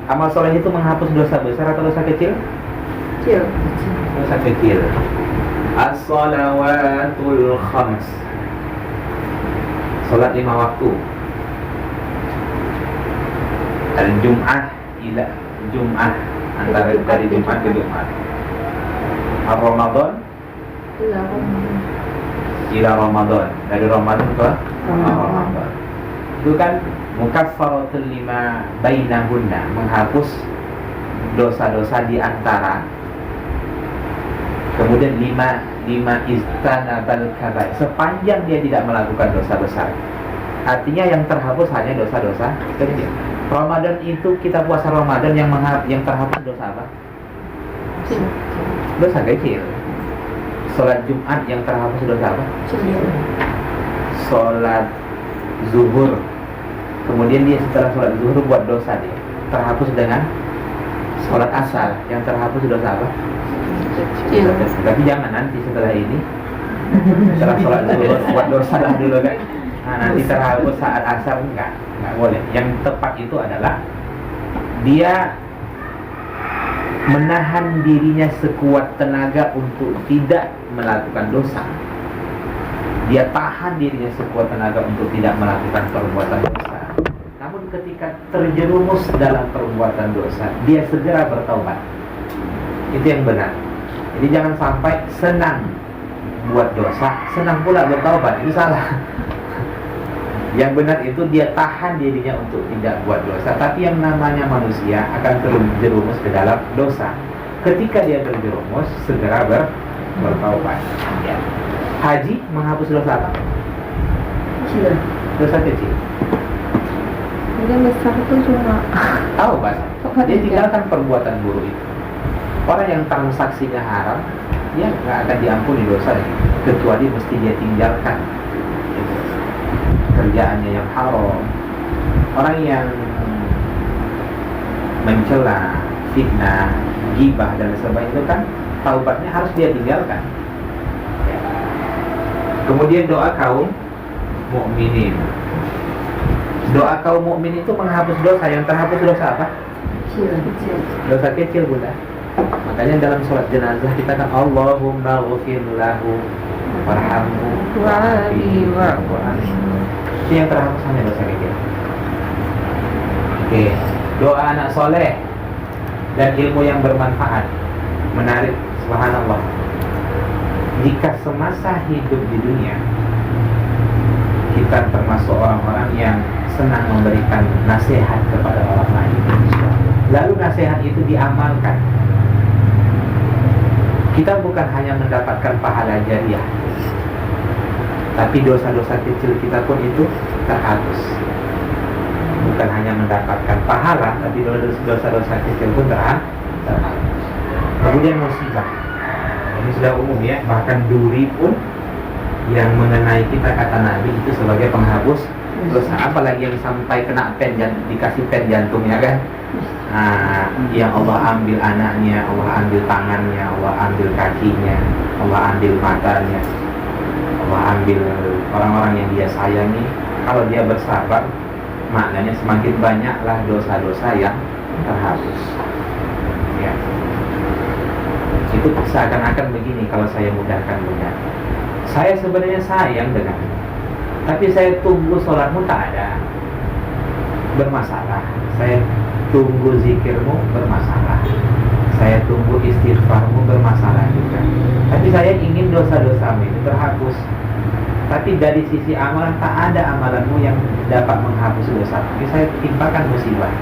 [SPEAKER 1] Amal soleh itu menghapus dosa besar atau dosa kecil?
[SPEAKER 3] Kecil.
[SPEAKER 1] Dosa kecil. As-salawatul khams. Salat 5 waktu. Al-Jum'ah ila Jum'ah, antara dari Jumat ke Jumat. Ar-Ramadan
[SPEAKER 3] Iya, Ramadan.
[SPEAKER 1] ila Ramadan, dari Ramadan ke Ramadan. Itu kan mukaffaratul lima bainahunna, menghapus dosa-dosa di antara. Kemudian lima istanabal kabair, sepanjang dia tidak melakukan dosa besar. Artinya yang terhapus hanya dosa-dosa kecil. Ramadan itu kita puasa Ramadan yang terhapus dosa apa?
[SPEAKER 3] Kecil.
[SPEAKER 1] Dosa kecil. Sholat Jumat yang terhapus dosa apa?
[SPEAKER 3] Kecil.
[SPEAKER 1] Sholat zuhur, kemudian dia setelah sholat zuhur buat dosa, dia terhapus dengan sholat asar yang terhapus dosa apa?
[SPEAKER 3] Kecil.
[SPEAKER 1] Tapi jangan nanti setelah ini, setelah sholat zuhur buat dosa lah dulu kan. Nah, nanti terhapus saat asar enggak boleh. Yang tepat itu adalah dia menahan dirinya sekuat tenaga untuk tidak melakukan dosa. Dia tahan dirinya sekuat tenaga untuk tidak melakukan perbuatan dosa. Namun ketika terjerumus dalam perbuatan dosa, dia segera bertaubat. Itu yang benar. Jadi jangan sampai senang buat dosa, senang pula bertaubat. Itu salah. Yang benar itu dia tahan dirinya untuk tidak buat dosa. Tapi yang namanya manusia akan terjerumus ke dalam dosa. Ketika dia terjerumus, segera bertaubat. Ya. Haji menghapus dosa apa?
[SPEAKER 3] Kecil.
[SPEAKER 1] Dosa kecil.
[SPEAKER 3] Mungkin besar itu cuma
[SPEAKER 1] Tahu bahasa? Dia tinggalkan perbuatan buruk itu. Orang yang transaksinya haram, dia nggak akan diampuni dosanya, kecuali mesti dia tinggalkan kerjaannya yang haram. Orang yang mencela, fitnah, gibah dan sebagainya itu kan taubatnya harus dia tinggalkan. Ya. Kemudian doa kaum mukminin. Doa kaum mukmin itu menghapus dosa. Yang terhapus dosa apa?
[SPEAKER 3] kecil.
[SPEAKER 1] Dosa kecil, Bunda. Makanya dalam sholat jenazah kita kan Allahumma ghfir lahu warhamhu wa'afihi wa'fu anhu. Itu yang terhapus hanya dosa kecil. Oke, doa anak soleh dan ilmu yang bermanfaat. Menarik, subhanallah. Jika semasa hidup di dunia kita termasuk orang-orang yang senang memberikan nasihat kepada orang lain, lalu nasihat itu diamalkan, kita bukan hanya mendapatkan pahala jariah, tapi dosa-dosa kecil kita pun itu terhapus. Bukan hanya mendapatkan pahala, tapi dosa-dosa kecil pun terhapus. Kemudian musibah, ini sudah umum ya, bahkan duri pun yang mengenai kita, kata Nabi, itu sebagai penghapus dosa. Apalagi yang sampai kena pen dan dikasih pen jantungnya kan. Nah, yang Allah ambil anaknya, Allah ambil tangannya, Allah ambil kakinya, Allah ambil matanya, Allah ambil orang-orang yang dia sayangi. Kalau dia bersabar, maknanya semakin banyaklah dosa-dosa yang terhapus. Ya. Itu seakan-akan begini, kalau saya mudahkan Bunda. Saya sebenarnya sayang denganmu, tapi saya tunggu sholatmu tak ada, bermasalah. Saya tunggu zikirmu, bermasalah. Saya tunggu istighfarmu, bermasalah juga. Tapi saya ingin dosa-dosamu itu terhapus. Tapi dari sisi amalan, tak ada amalanmu yang dapat menghapus dosa. Tapi saya timpakan musibah.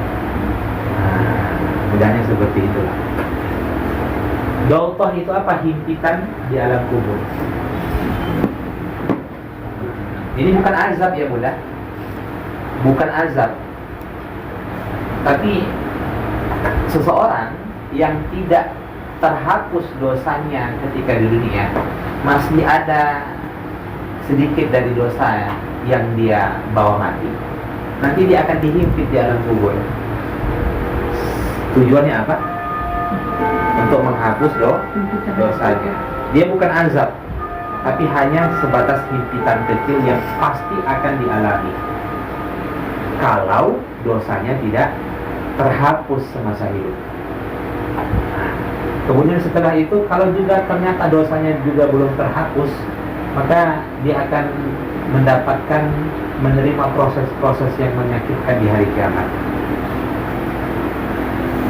[SPEAKER 1] Nah, mudahnya seperti itulah. Dautoh itu apa? Himpitan di alam kubur. Ini bukan azab ya Bunda, bukan azab, tapi seseorang yang tidak terhapus dosanya ketika di dunia, masih ada sedikit dari dosa yang dia bawa mati. Nanti dia akan dihimpit di alam kubur. Tujuannya apa? Untuk menghapus dosanya. Dia bukan azab, tapi hanya sebatas himpitan kecil yang pasti akan dialami kalau dosanya tidak terhapus semasa hidup. Kemudian setelah itu, kalau juga ternyata dosanya juga belum terhapus, maka dia akan mendapatkan, menerima proses-proses yang menyakitkan di hari kiamat.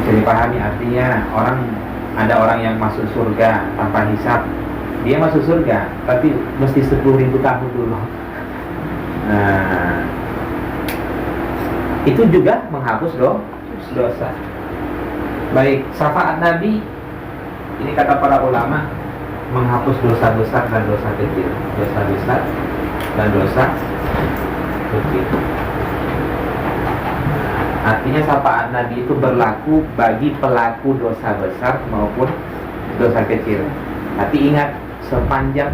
[SPEAKER 1] Bisa dipahami, artinya ada orang yang masuk surga tanpa hisab. Dia masuk surga, tapi mesti 10.000 tahun dulu. Nah, itu juga menghapus dosa. Baik, syafaat Nabi, ini kata para ulama, menghapus dosa besar dan dosa kecil. Dosa besar dan dosa kecil. Artinya syafaat Nabi itu berlaku bagi pelaku dosa besar maupun dosa kecil. Tapi ingat, sepanjang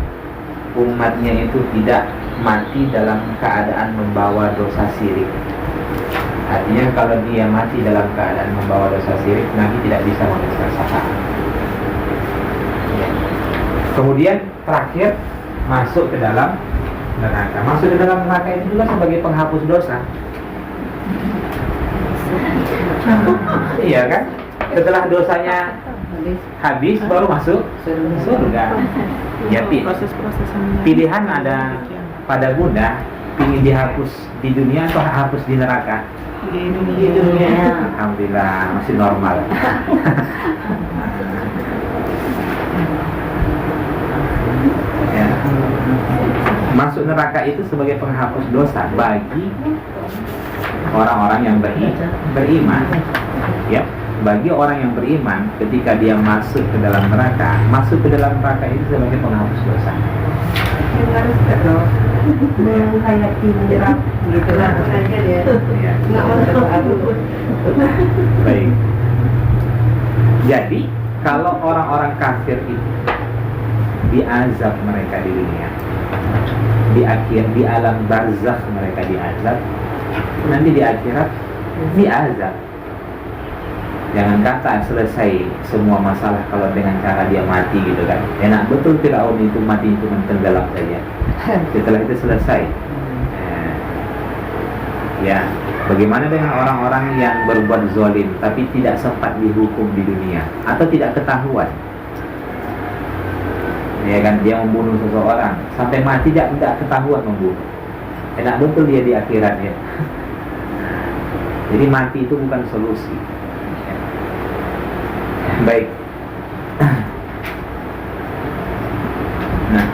[SPEAKER 1] umatnya itu tidak mati dalam keadaan membawa dosa syirik. Artinya kalau dia mati dalam keadaan membawa dosa syirik, Nabi tidak bisa memberikan syafaat. Kemudian terakhir, masuk ke dalam neraka. Masuk ke dalam neraka itu juga sebagai penghapus dosa. Iya kan? Setelah dosanya habis baru masuk surga. Ya, pilihan ada pada Bunda, ingin dihapus di dunia atau hapus di neraka?
[SPEAKER 2] Di dunia.
[SPEAKER 1] Alhamdulillah masih normal. Ya. Masuk neraka itu sebagai penghapus dosa bagi orang-orang yang beriman. Ya, bagi orang yang beriman, ketika dia masuk ke dalam neraka itu sebagai penghapus dosa.
[SPEAKER 3] Harus kalau menghayati menyerap gitu lah, makanya dia nggak masuk aku.
[SPEAKER 1] Baik. Jadi kalau orang-orang kafir itu diazab mereka di dunia, di alam barzakh mereka diazab, nanti di akhirat diazab. Jangan kata selesai semua masalah kalau dengan cara dia mati gitu kan. Enak betul Firaun itu mati cuma tenggelam saja. Setelah itu selesai. Ya, bagaimana dengan orang-orang yang berbuat zalim tapi tidak sempat dihukum di dunia atau tidak ketahuan? Ya kan, dia membunuh seseorang sampai mati tidak ketahuan membunuh. Enak betul dia di akhirat ya. Jadi mati itu bukan solusi. Baik. Nah,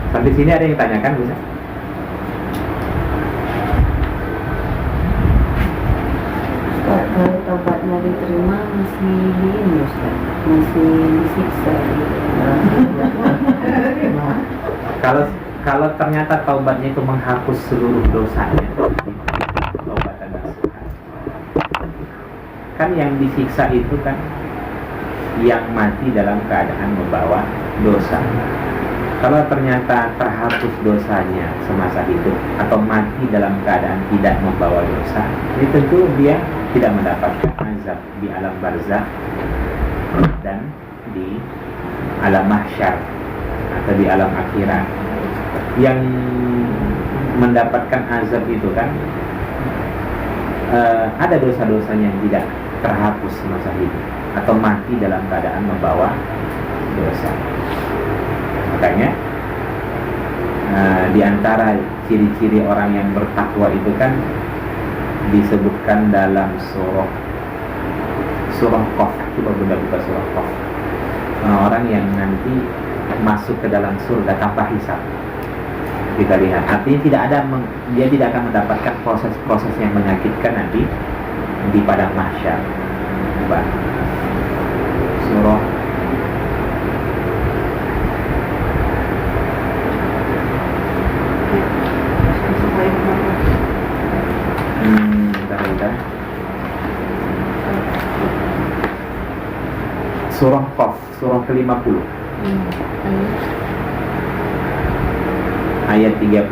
[SPEAKER 1] sampai sini ada yang tanyakan, bisa?
[SPEAKER 3] Kalau taubatnya diterima masih ini Ustaz, masih disiksa gitu.
[SPEAKER 1] Kalau ternyata taubatnya itu menghapus seluruh dosanya, taubatan nasuha. Kan yang disiksa itu kan yang mati dalam keadaan membawa dosa. Kalau ternyata terhapus dosanya semasa hidup atau mati dalam keadaan tidak membawa dosa, ini tentu dia tidak mendapatkan azab di alam barzakh dan di alam mahsyar atau di alam akhirat. Yang mendapatkan azab itu kan ada dosa-dosanya yang tidak terhapus semasa hidup atau mati dalam keadaan membawa dosa. Makanya di antara ciri-ciri orang yang bertakwa itu kan disebutkan dalam surah Qaf. Coba Bunda buka surah Qaf. Orang-orang yang nanti masuk ke dalam surga tanpa hisab. Kita lihat, artinya dia tidak akan mendapatkan proses-proses yang menyakitkan nanti di padang mahsyar. Coba surah surah Qaf, surah ke-50 ayat 31.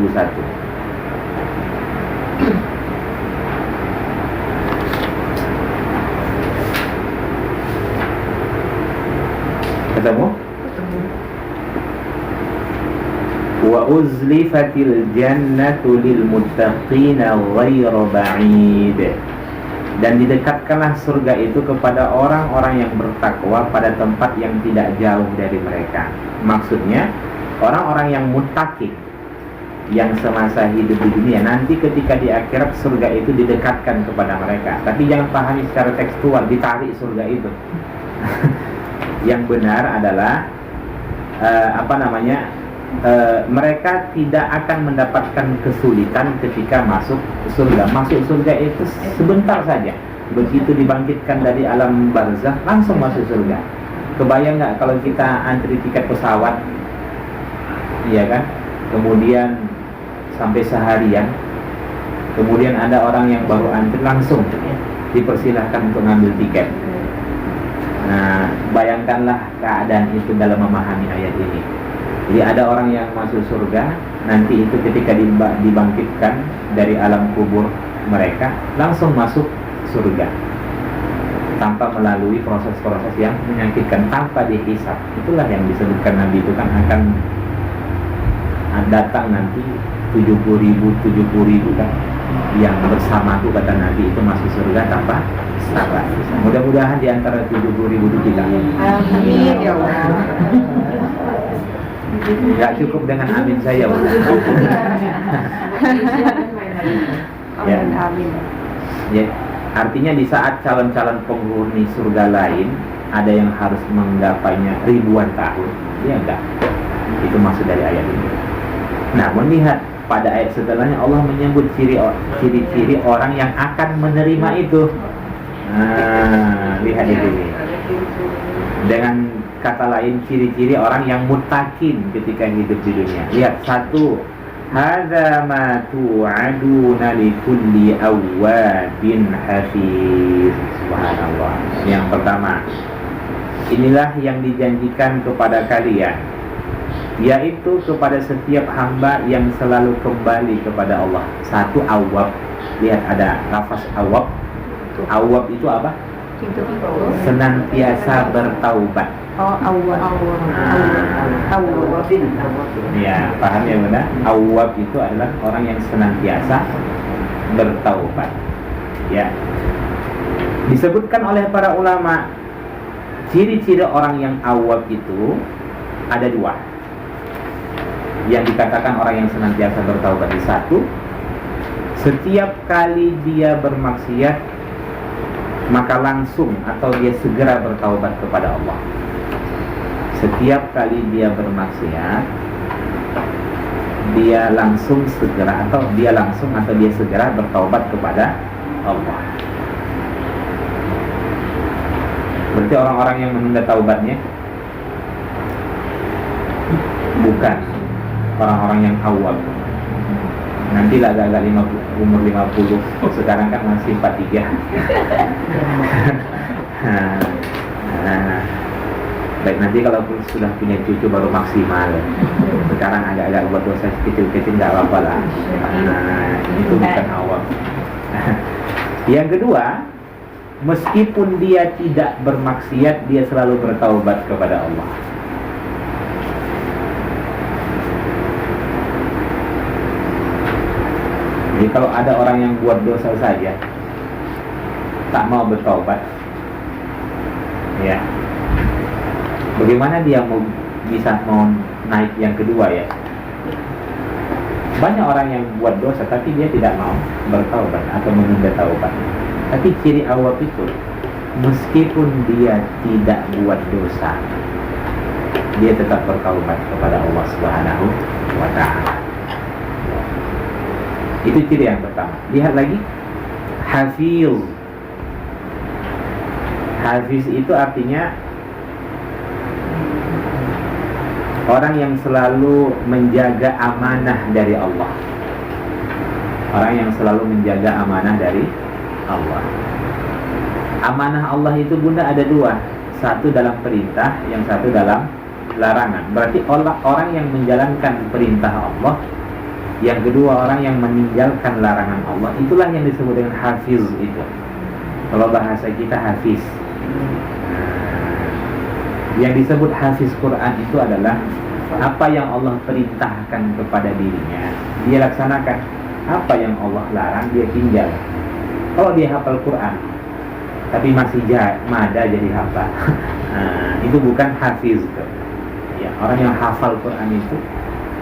[SPEAKER 1] Ketemu? Wa uzlifatil jannatu lil muttaqina ghairu ba'id. Dan didekatkanlah surga itu kepada orang-orang yang bertakwa pada tempat yang tidak jauh dari mereka. Maksudnya orang-orang yang muttaqin, yang semasa hidup di dunia, nanti ketika di akhirat surga itu didekatkan kepada mereka. Tapi jangan pahami secara tekstual ditarik surga itu. Yang benar adalah mereka tidak akan mendapatkan kesulitan ketika masuk surga. Masuk surga itu sebentar saja. Begitu dibangkitkan dari alam barzakh langsung masuk surga. Kebayang nggak kalau kita antri tiket pesawat, iya kan? Kemudian sampai seharian, kemudian ada orang yang baru antri langsung dipersilahkan untuk ngambil tiket. Nah, bayangkanlah keadaan itu dalam memahami ayat ini. Jadi ada orang yang masuk surga, nanti itu ketika dibangkitkan dari alam kubur mereka langsung masuk surga tanpa melalui proses-proses yang menyakitkan, tanpa dihisab. Itulah yang disebutkan Nabi itu kan akan datang nanti 70.000 kan yang bersamaku, kata Nabi, itu masuk surga tanpa hisab. Mudah-mudahan di antara 70.000 itu kita.
[SPEAKER 3] Amin ya Allah.
[SPEAKER 1] Gak cukup dengan amin saya. Ya.
[SPEAKER 3] Amin.
[SPEAKER 1] Ya. Artinya di saat calon-calon penghuni surga lain ada yang harus menggapainya ribuan tahun, ya enggak? Itu maksud dari ayat ini. Nah, melihat pada ayat setelahnya Allah menyebut ciri-ciri orang yang akan menerima itu. Nah, lihat di sini. Dengan kata lain, ciri-ciri orang yang muttaqin ketika hidup di dunia. Lihat, satu, hadza ma tu'aduna likulli awwabin hafiz. Subhanallah. Yang pertama, inilah yang dijanjikan kepada kalian, yaitu kepada setiap hamba yang selalu kembali kepada Allah. Satu, awwab. Lihat ada lafaz awwab. Awwab itu apa? Senantiasa bertaubat.
[SPEAKER 3] Oh, awwab. Awwab.
[SPEAKER 1] Ya, paham ya Bunda? Awwab itu adalah orang yang senantiasa bertaubat. Ya. Disebutkan oleh para ulama, ciri-ciri orang yang awwab itu ada dua. Yang dikatakan orang yang senantiasa bertaubat di satu, setiap kali dia bermaksiat maka langsung atau dia segera bertaubat kepada Allah. Setiap kali dia bermaksiat, dia langsung atau dia segera bertaubat kepada Allah. Berarti orang-orang yang menunda taubatnya bukan orang-orang yang awal. Nanti lah agak umur 50, sekarang kan masih 43. Baik, nanti kalau sudah punya cucu baru maksimal. Sekarang agak-agak buat dosa kecil-kecil nggak apa-apa lah. Itu bukan awal. Yang kedua, meskipun dia tidak bermaksiat, dia selalu bertaubat kepada Allah. Jadi kalau ada orang yang buat dosa saja tak mau bertaubat, ya, bagaimana dia bisa naik yang kedua ya? Banyak orang yang buat dosa tapi dia tidak mau bertaubat atau menunda taubat. Tapi ciri awal itu, meskipun dia tidak buat dosa, dia tetap bertaubat kepada Allah Subhanahu wa Ta'ala. Itu ciri yang pertama. Lihat lagi, hafiz. Hafiz itu artinya orang yang selalu menjaga amanah dari Allah. Orang yang selalu menjaga amanah dari Allah. Amanah Allah itu Bunda ada dua. Satu dalam perintah, yang satu dalam larangan. Berarti orang yang menjalankan perintah Allah, yang kedua orang yang meninggalkan larangan Allah, itulah yang disebut dengan hafiz itu. Kalau bahasa kita hafiz. Yang disebut hafiz Quran itu adalah Apa yang Allah perintahkan kepada dirinya, dia laksanakan. Apa yang Allah larang, dia tinggal. Kalau dia hafal Quran, tapi masih mada jadi hafal, nah, itu bukan hafiz. Ya, orang yang hafal Quran itu,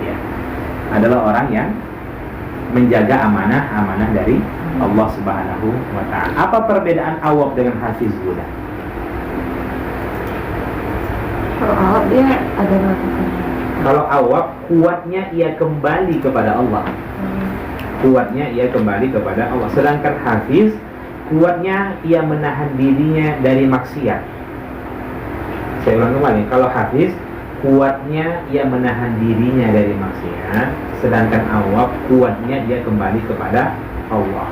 [SPEAKER 1] ya, adalah orang yang menjaga amanah dari Allah Subhanahu wa Ta'ala. Apa perbedaan awab dengan hafiz Buddha?
[SPEAKER 3] Kalau awak dia ada melakukan.
[SPEAKER 1] Kalau awab, kuatnya ia kembali kepada Allah. Kuatnya ia kembali kepada Allah. Sedangkan hafiz, kuatnya ia menahan dirinya dari maksiat. Saya ulang kembali, kalau hafiz, kuatnya ia menahan dirinya dari maksiat. Sedangkan awab, kuatnya dia kembali kepada Allah.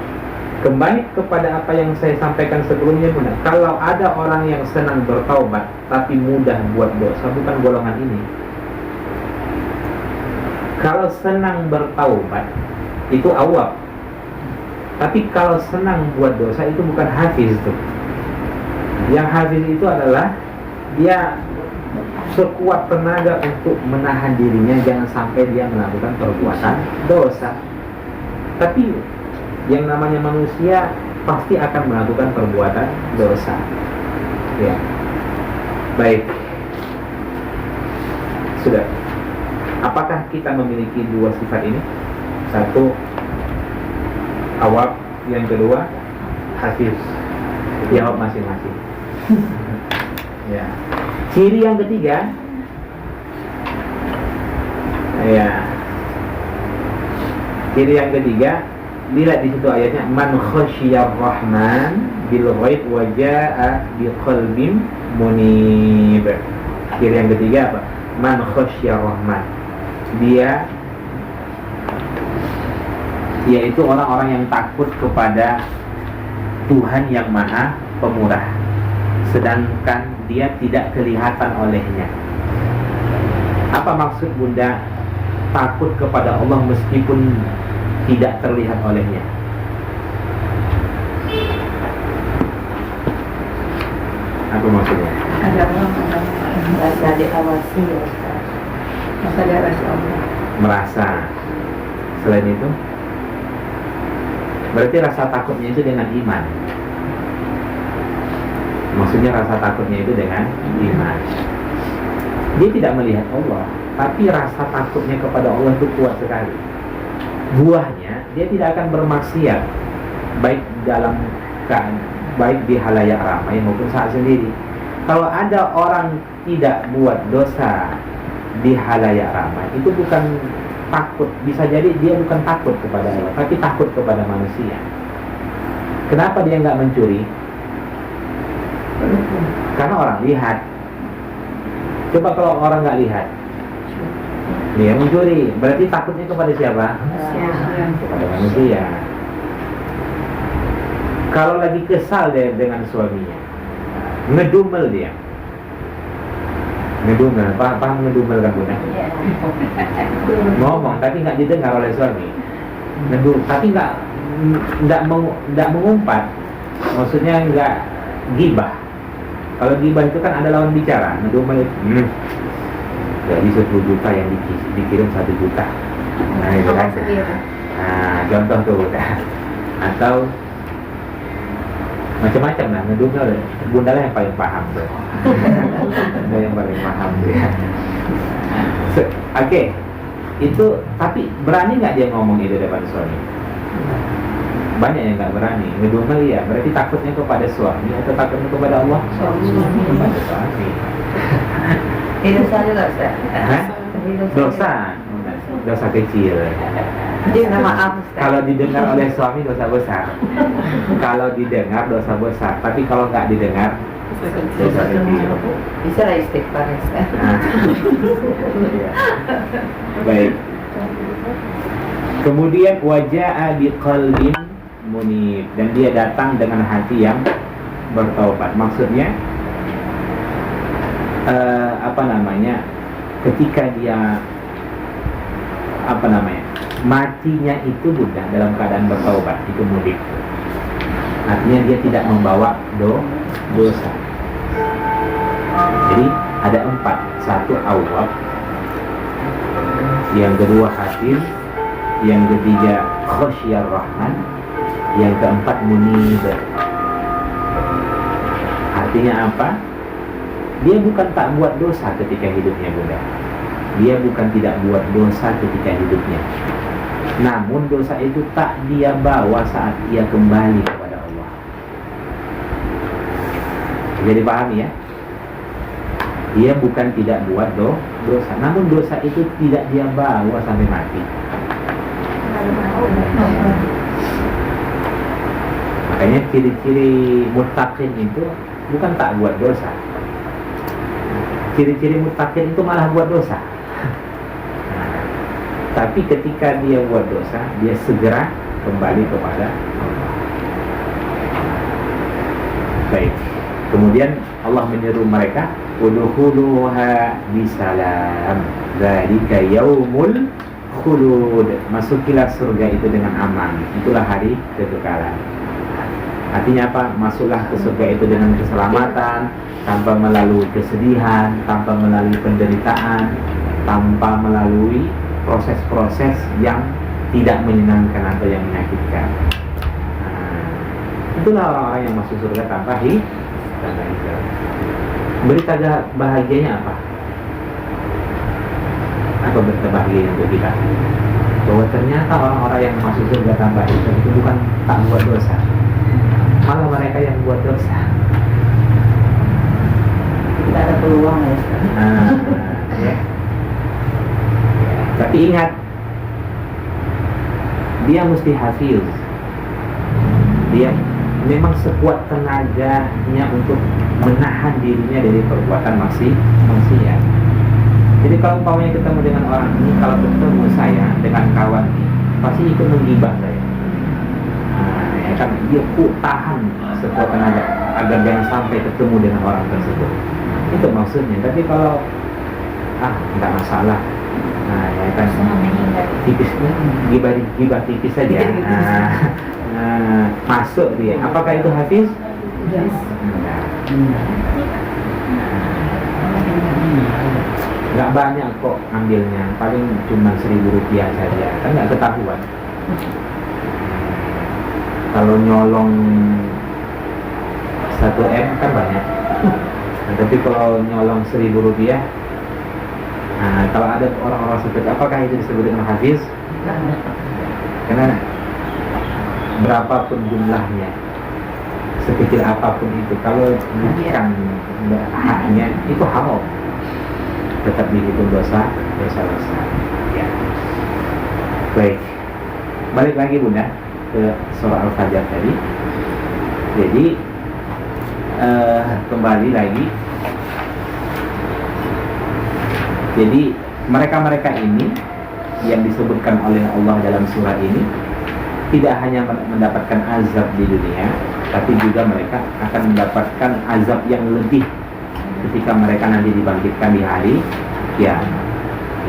[SPEAKER 1] Kembali kepada apa yang saya sampaikan sebelumnya, benar. Kalau ada orang yang senang bertaubat tapi mudah buat dosa, bukan golongan ini. Kalau senang bertaubat itu awab. Tapi kalau senang buat dosa itu bukan hafiz tuh. Yang hafiz itu adalah dia sekuat tenaga untuk menahan dirinya jangan sampai dia melakukan perbuatan dosa. Tapi yang namanya manusia pasti akan melakukan perbuatan dosa. Ya. Baik. Sudah. Apakah kita memiliki dua sifat ini? Satu, awab. Yang kedua, hafiz. Jawab masing-masing. Ya. Ciri yang ketiga, ya. Ciri yang ketiga, lihat di situ ayatnya, man khasyiyar rahman bil ghaib wa jaa bi qalbin munib. Ciri yang ketiga apa? Man khasyiyar rahman. Dia yaitu orang-orang yang takut kepada Tuhan yang Maha Pemurah, sedangkan dia tidak kelihatan olehnya. Apa maksud Bunda takut kepada Allah meskipun tidak terlihat olehnya? Apa maksudnya?
[SPEAKER 3] Ada orang merasa diawasi ya Ustaz. Merasa diawasi Allah.
[SPEAKER 1] Merasa. Selain itu, berarti rasa takutnya itu dengan iman. Maksudnya rasa takutnya itu dengan iman. Dia tidak melihat Allah, tapi rasa takutnya kepada Allah itu kuat sekali. Buahnya, dia tidak akan bermaksiat, baik baik di halayak ramai maupun saat sendiri. Kalau ada orang tidak buat dosa di halayak ramai, itu bukan takut. Bisa jadi dia bukan takut kepada Allah, tapi takut kepada manusia. Kenapa dia nggak mencuri? Karena orang lihat. Coba kalau orang nggak lihat, dia mencuri. Berarti takutnya kepada siapa? Kepada manusia. Kalau lagi kesal dia dengan suaminya, ngedumel dia. Ngedumel, paham ngedumel kan Bunda? Ngomong tapi nggak didengar oleh suami. Ngedumel, tapi nggak mengumpat. Maksudnya nggak gibah. Kalau gibah itu kan ada lawan bicara. Ngedumel itu, jadi 10 juta yang dikirim 1 juta. Nah itu kan. Nah contoh tuh Bunda. Atau macam-macam lah, ngedumel. Bunda lah yang paling paham tuh. Bunda yang paling paham dia. Oke. Itu tapi berani nggak dia ngomong itu depan suami? Banyak yang nggak berani. Ngedumel ya, berarti takutnya kepada suami atau takutnya kepada Allah? Kepada suami.
[SPEAKER 3] Ini dosa juga Ustaz.
[SPEAKER 1] Dosa kecil.
[SPEAKER 3] Dia minta maaf Ustaz.
[SPEAKER 1] Kalau didengar oleh suami dosa besar. Kalau didengar dosa besar, tapi kalau nggak didengar dosa kecil.
[SPEAKER 3] Bisa lah istighfar Ustaz.
[SPEAKER 1] Nah. Baik. Kemudian wajaa biqalbin munib, dan dia datang dengan hati yang bertaubat. Maksudnya ketika dia matinya itu Bunda dalam keadaan bertaubat, itu munib. Artinya dia tidak membawa dosa. Jadi ada 4. 1 awab, yang kedua hafiz, yang ketiga khasyar rahman, yang keempat munib. Artinya apa? Dia bukan tak buat dosa ketika hidupnya, Bunda. Dia bukan tidak buat dosa ketika hidupnya, namun dosa itu tak dia bawa saat ia kembali kepada Allah. Jadi pahami ya? Dia bukan tidak buat dosa, namun dosa itu tidak dia bawa sampai mati. Makanya ciri-ciri muttaqin itu bukan tak buat dosa. Ciri-ciri muttaqin itu malah buat dosa. Tapi ketika dia buat dosa, dia segera kembali kepada Allah. Baik. Kemudian Allah menyeru mereka, udkhuluha bisalam, dzalika yaumul khulud. Masukilah surga itu dengan aman. Itulah hari kekekalan. Artinya apa? Masuklah ke surga itu dengan keselamatan, tanpa melalui kesedihan, tanpa melalui penderitaan, tanpa melalui proses-proses yang tidak menyenangkan atau yang menyakitkan. Itulah orang-orang yang masuk surga tanpa hijab. Berita bahagianya apa? Apa berita bahagia untuk kita? Bahwa ternyata orang-orang yang masuk surga tanpa hijab itu bukan tak buat dosa, malah mereka yang buat dosa.
[SPEAKER 2] Tidak ada peluang ya.
[SPEAKER 1] Ya. Tapi ingat, dia mesti hafiz. Dia memang sekuat tenaganya untuk menahan dirinya dari perbuatan maksiat. Jadi kalau umpamanya ketemu dengan orang ini, kalau ketemu saya dengan kawan ini, pasti ikut menggibah saya. Ya kan, dia tahan sekuat tenaga agar jangan sampai ketemu dengan orang tersebut. Itu maksudnya. Tapi kalau enggak masalah, ya kan, tipisnya gibah tipis saja. Masuk dia. Apakah itu hafiz?
[SPEAKER 2] Yes.
[SPEAKER 1] Nggak banyak kok ambilnya, paling cuma Rp1.000 saja, kan nggak ketahuan. Kalau nyolong 1 M kan banyak. Tapi kalau nyolong Rp1.000, kalau ada orang-orang seperti, apakah itu disebut dengan hafiz? Karena berapapun jumlahnya, sekecil apapun itu, kalau bukan haknya, itu haram, tetap dihitung dosa besar. Ya. Baik, balik lagi Bunda ke surah Al-Fajr tadi. Jadi kembali lagi. Jadi mereka-mereka ini yang disebutkan oleh Allah dalam surah ini tidak hanya mendapatkan azab di dunia, tapi juga mereka akan mendapatkan azab yang lebih ketika mereka nanti dibangkitkan di hari kiamat.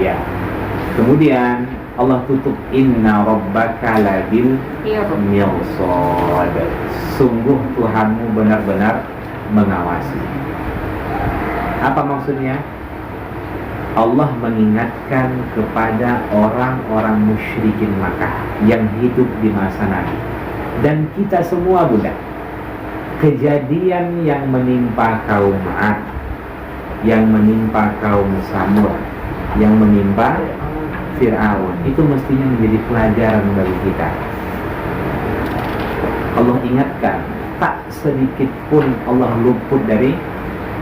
[SPEAKER 1] Ya. Kemudian Allah tutup, inna rabbaka labil mirsad. Sungguh Tuhanmu benar-benar mengawasi. Apa maksudnya? Allah mengingatkan kepada orang-orang musyrikin Makkah yang hidup di masa Nabi dan kita semua, Bunda, kejadian yang menimpa kaum Ad, yang menimpa kaum Samud, yang menimpa Fir'aun, itu mestinya menjadi pelajaran bagi kita. Allah ingatkan, tak sedikit pun Allah luput dari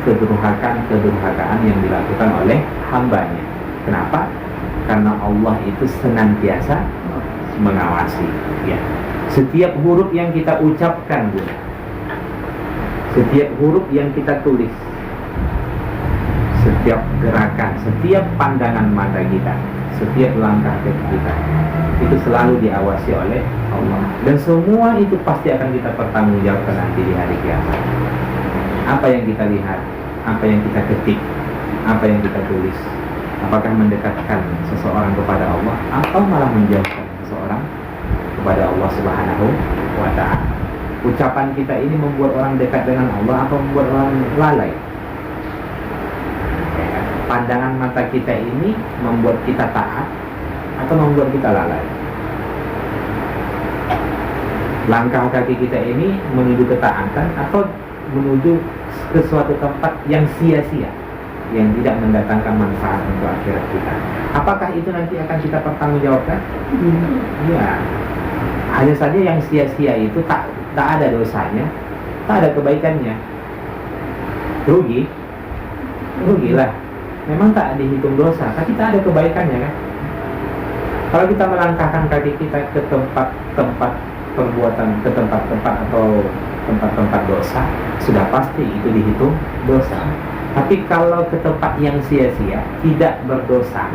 [SPEAKER 1] kedurhakaan yang dilakukan oleh hambanya. Kenapa? Karena Allah itu senantiasa mengawasi. Ya. Setiap huruf yang kita ucapkan, Bunda, setiap huruf yang kita tulis, setiap gerakan, setiap pandangan mata kita, setiap langkah kita, itu selalu diawasi oleh Allah. Dan semua itu pasti akan kita pertanggungjawabkan nanti di hari kiamat. Apa yang kita lihat, apa yang kita ketik, apa yang kita tulis, apakah mendekatkan seseorang kepada Allah atau malah menjauhkan seseorang kepada Allah Subhanahu wa ta'ala. Ucapan kita ini membuat orang dekat dengan Allah atau membuat orang lalai? Pandangan mata kita ini membuat kita taat atau membuat kita lalai. Langkah kaki kita ini menuju ketaatan atau menuju ke suatu tempat yang sia-sia, yang tidak mendatangkan manfaat untuk akhirat kita. Apakah itu nanti akan kita pertanggungjawabkan? Ya, hanya saja yang sia-sia itu tak ada dosanya, tak ada kebaikannya. Rugilah. Memang tak dihitung dosa, tapi tak ada kebaikannya kan. Kalau kita melangkahkan kaki kita ke tempat-tempat perbuatan, ke tempat-tempat atau tempat-tempat dosa, sudah pasti itu dihitung dosa. Tapi kalau ke tempat yang sia-sia, tidak berdosa,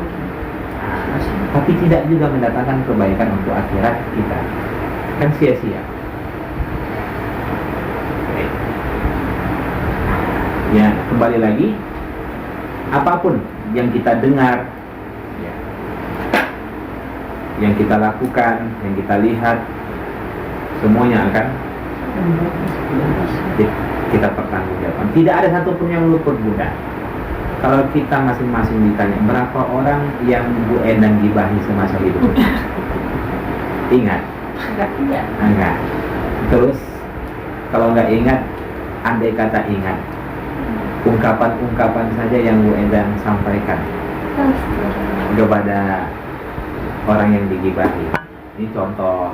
[SPEAKER 1] tapi tidak juga mendatangkan kebaikan untuk akhirat kita, kan sia-sia. Ya, kembali lagi, apapun yang kita dengar, ya, yang kita lakukan, yang kita lihat, semuanya akan kita pertanggungjawabkan. Tidak ada satupun yang luput budak. Kalau kita masing-masing ditanya berapa orang yang Bu Endang gibahi semasa hidup, ingat? Enggak. Terus kalau nggak ingat, andai kata ingat, ungkapan-ungkapan saja yang Bu Endang sampaikan kepada orang yang digibahi. Ini contoh.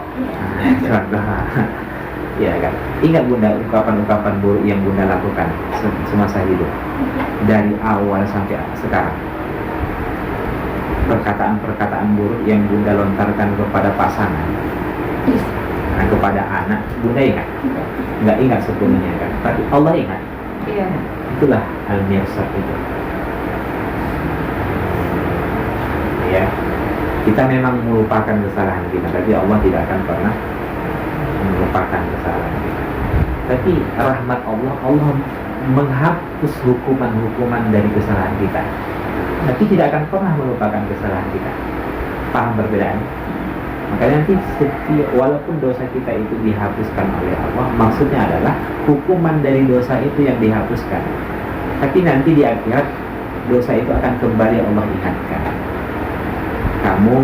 [SPEAKER 1] Ya kan. Ingat Bunda, ungkapan-ungkapan buruk yang Bunda lakukan semasa hidup, dari awal sampai sekarang. Perkataan-perkataan buruk yang Bunda lontarkan kepada pasangan, kepada anak, Bunda ingat? Nggak ingat sepenuhnya kan, tapi Allah ingat.
[SPEAKER 3] Iya.
[SPEAKER 1] Itulah al-mirsad itu. Ya, kita memang melupakan kesalahan kita, tapi Allah tidak akan pernah melupakan kesalahan kita. Tapi rahmat Allah menghapus hukuman-hukuman dari kesalahan kita, tapi tidak akan pernah melupakan kesalahan kita. Paham perbedaan? Makanya nanti walaupun dosa kita itu dihapuskan oleh Allah, maksudnya adalah hukuman dari dosa itu yang dihapuskan. Tapi nanti di akhirat dosa itu akan kembali Allah ingatkan. Kamu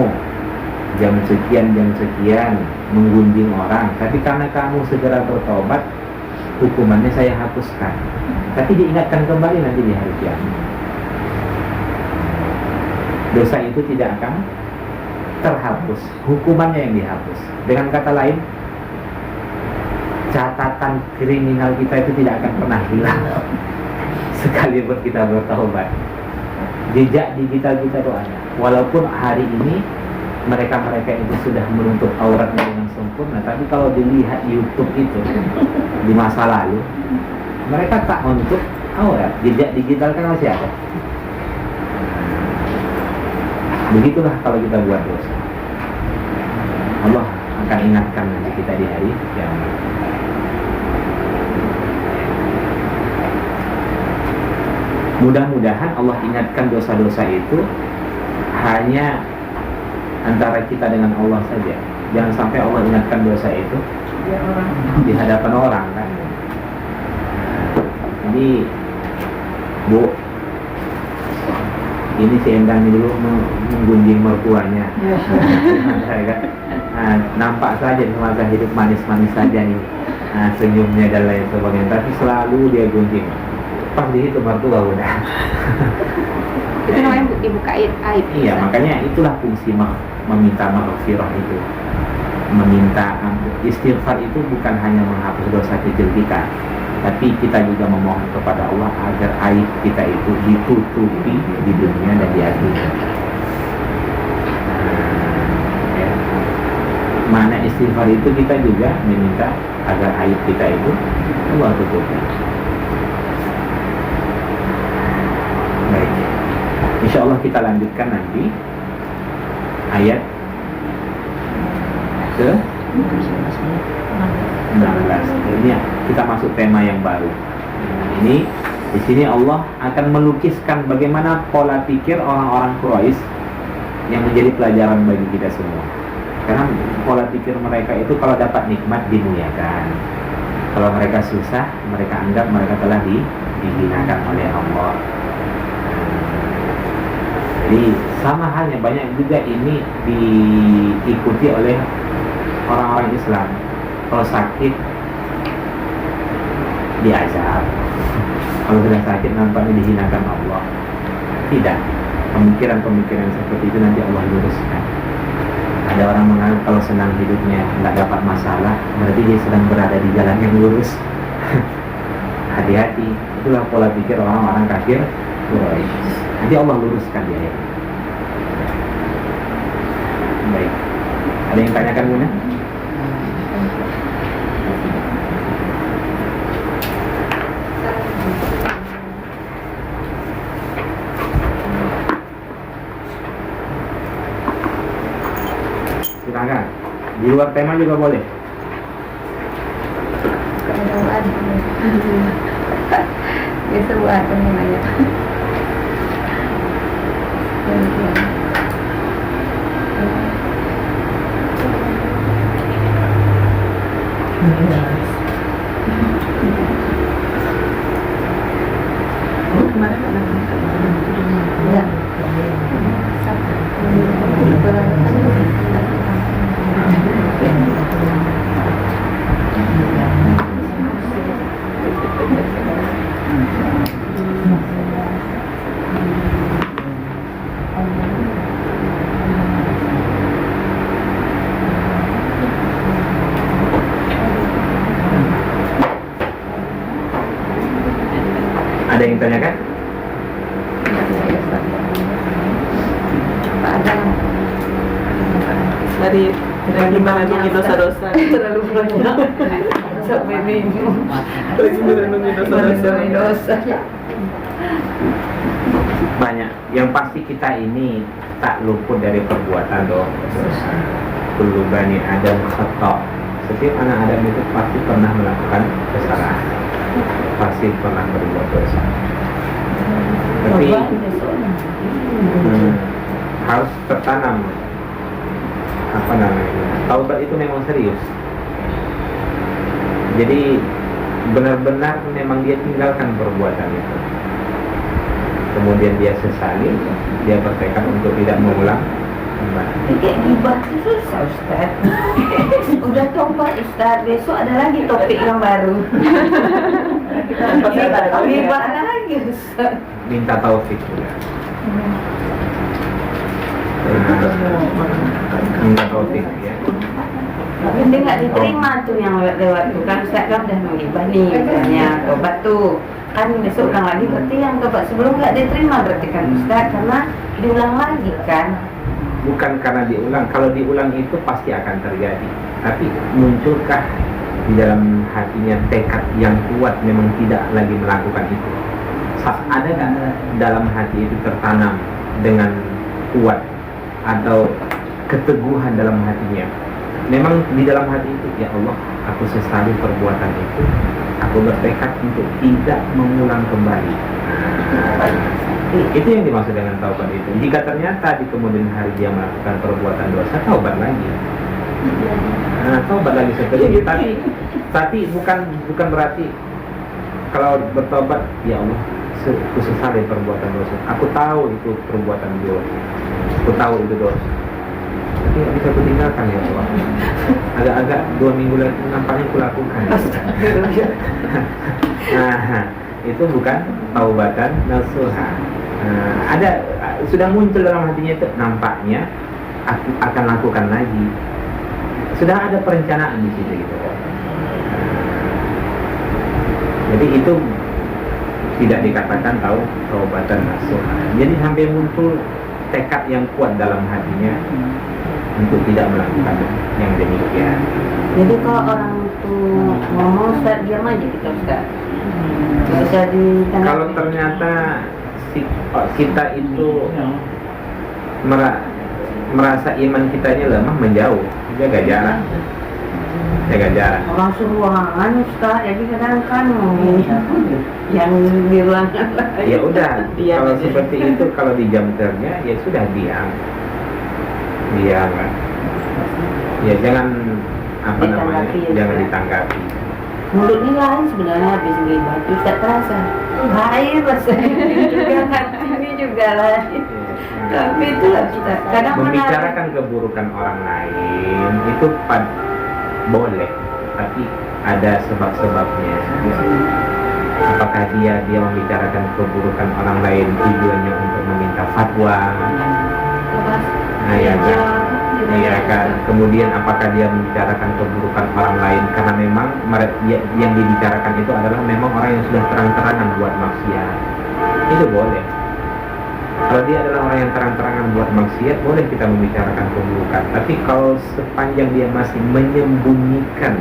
[SPEAKER 1] jam sekian menggunjing orang, tapi karena kamu segera bertobat, hukumannya saya hapuskan. Tapi diingatkan kembali nanti di hari kiamat. Dosa itu tidak akan terhapus, hukumannya yang dihapus. Dengan kata lain, catatan kriminal kita itu tidak akan pernah hilang sekalipun kita bertaubat. Jejak digital kita itu ada. Walaupun hari ini mereka itu sudah menutup auratnya dengan sempurna, tapi kalau dilihat YouTube itu di masa lalu, mereka tak menutup aurat. Jejak digital kan masih ada. Begitulah kalau kita buat dosa, Allah akan ingatkan nanti kita di hari kiamat. Mudah-mudahan Allah ingatkan dosa-dosa itu hanya antara kita dengan Allah saja. Jangan sampai Allah ingatkan dosa itu di hadapan orang kan. Jadi Bu, ini si Endang dulu menggunjing mertuanya. Nampak saja semasa hidup manis-manis saja nih, senyumnya dan lain sebagainya, tapi selalu dia gunjing. Pas di situ mertua udah.
[SPEAKER 3] Itu namanya dibukain aib.
[SPEAKER 1] Iya, makanya itulah fungsi meminta maghfirah itu. Meminta istighfar itu bukan hanya menghapus dosa kecil kita, tapi kita juga memohon kepada Allah agar aib kita itu ditutupi di dunia dan di akhirat. Mana istighfar itu kita juga meminta agar aib kita itu Allah tutupi. Baik, insya Allah kita lanjutkan nanti ayat ke 16. Ini kita masuk tema yang baru. Ini di sini Allah akan melukiskan bagaimana pola pikir orang-orang Quraisy yang menjadi pelajaran bagi kita semua. Karena pola pikir mereka itu kalau dapat nikmat dimuliakan, kalau mereka susah mereka anggap mereka telah dihinakan oleh Allah. Jadi sama halnya banyak juga ini diikuti oleh orang-orang Islam. Kalau sakit diazab, kalau sudah sakit nampaknya dihinakan Allah. Tidak, pemikiran-pemikiran seperti itu nanti Allah luruskan. Ada orang menganggap kalau senang hidupnya nggak dapat masalah, berarti dia sedang berada di jalan yang lurus. Hati-hati, itulah pola pikir orang-orang kafir Quraisy. Nanti Allah luruskan dia. Baik, ada yang tanyakan Bunda? Silakan. Di luar tema juga boleh.
[SPEAKER 3] Biasa buat apa namanya?
[SPEAKER 1] Ada yang tanyakan?
[SPEAKER 4] Dari gimana nunggu dosa-dosa
[SPEAKER 3] Terlalu banyak sampai bingung.
[SPEAKER 4] lagi merenungi dosa-dosa.
[SPEAKER 1] Banyak. Yang pasti kita ini tak luput dari perbuatan dosa. Kullu bani Adam khata'. Setiap anak Adam itu pasti pernah melakukan kesalahan, pasti pernah berbuat dosa. Tapi harus tertanam apa namanya, taubat itu memang serius. Jadi benar-benar memang dia tinggalkan perbuatan itu, kemudian dia sesali, dia bertekad untuk tidak mengulang kembali.
[SPEAKER 3] Kayak gibah itu susah Ustaz. Udah tobat Ustaz, besok ada lagi topik yang baru. Gibah lagi Ustaz.
[SPEAKER 1] Minta taufik juga. Minta taufik ya.
[SPEAKER 3] Dia nggak diterima tuh yang lewat itu kan Ustaz kan udah menggibah nih misalnya tobat tuh kan besok ulang lagi, berarti yang tobat sebelum nggak diterima berarti kan Ustaz, karena diulang lagi kan.
[SPEAKER 1] Bukan karena diulang, kalau diulang itu pasti akan terjadi. Tapi munculkah di dalam hatinya tekad yang kuat memang tidak lagi melakukan itu? Ada nggak dalam hati itu tertanam dengan kuat atau keteguhan dalam hatinya? Memang di dalam hati itu, ya Allah, aku sesali perbuatan itu, aku bertekad untuk tidak mengulang kembali. Itu yang dimaksud dengan taubat itu. Jika ternyata di kemudian hari dia melakukan perbuatan dosa, taubat lagi. Taubat lagi seperti itu. Tapi bukan berarti kalau bertobat, ya Allah, aku sesali perbuatan dosa. Aku tahu itu perbuatan dosa. Aku tahu itu dosa. Tapi nggak bisa kutinggalkan ya Allah. Agak-agak 2 minggu lagi nampaknya kulakukan. Itu bukan taubatan nasuha. Ada sudah muncul dalam hatinya itu, nampaknya aku akan lakukan lagi. Sudah ada perencanaan di situ gitu. Jadi itu tidak dikatakan taubatan nasuha. Jadi sampai muncul tekad yang kuat dalam hatinya untuk tidak melakukan yang demikian.
[SPEAKER 3] Jadi kalau orang itu ngomong Ustaz, diam aja kita Ustaz. Nggak usah ditanggapi.
[SPEAKER 1] Kalau ternyata kita itu merasa iman kitanya lemah, menjauh, jaga jarak.
[SPEAKER 3] Orang suruh ruangan Ustaz, jadi kadang kan yang di ruangan.
[SPEAKER 1] Ya udah, kalau seperti itu, kalau di jam kerja ya sudah diam. Ya jangan jangan ditanggapi.
[SPEAKER 3] Mulutnya lain sebenarnya habis gibah, tidak terasa. Lain rasanya juga, hati ini juga lain. Tapi itulah kita kadang
[SPEAKER 1] Membicarakan keburukan orang lain itu boleh, tapi ada sebab-sebabnya. Apakah dia membicarakan keburukan orang lain tujuannya untuk meminta fatwa? Nah, ya kan? Iya kan. Kemudian apakah dia membicarakan keburukan orang lain karena memang yang dibicarakan itu adalah memang orang yang sudah terang-terangan buat maksiat? Itu boleh. Kalau dia adalah orang yang terang-terangan buat maksiat, boleh kita membicarakan keburukan. Tapi kalau sepanjang dia masih menyembunyikan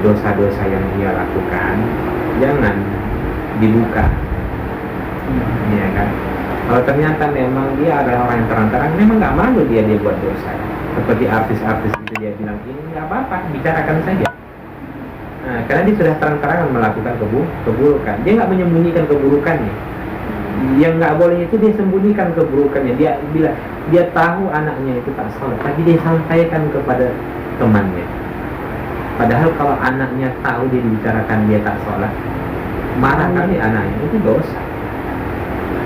[SPEAKER 1] dosa-dosa yang dia lakukan, jangan dibuka. Ya kan? Kalau ternyata memang dia adalah orang yang terang-terangan, memang nggak malu dia buat dosa. Seperti artis-artis itu, dia bilang ini nggak apa-apa, bicarakan saja. Nah, karena dia sudah terang-terangan melakukan keburukan, dia nggak menyembunyikan keburukannya. Yang nggak boleh itu dia sembunyikan keburukannya. Dia bilang dia tahu anaknya itu tak sholat, tapi dia sampaikan kepada temannya. Padahal kalau anaknya tahu dia dibicarakan dia tak sholat, marah kali anaknya, itu dosa.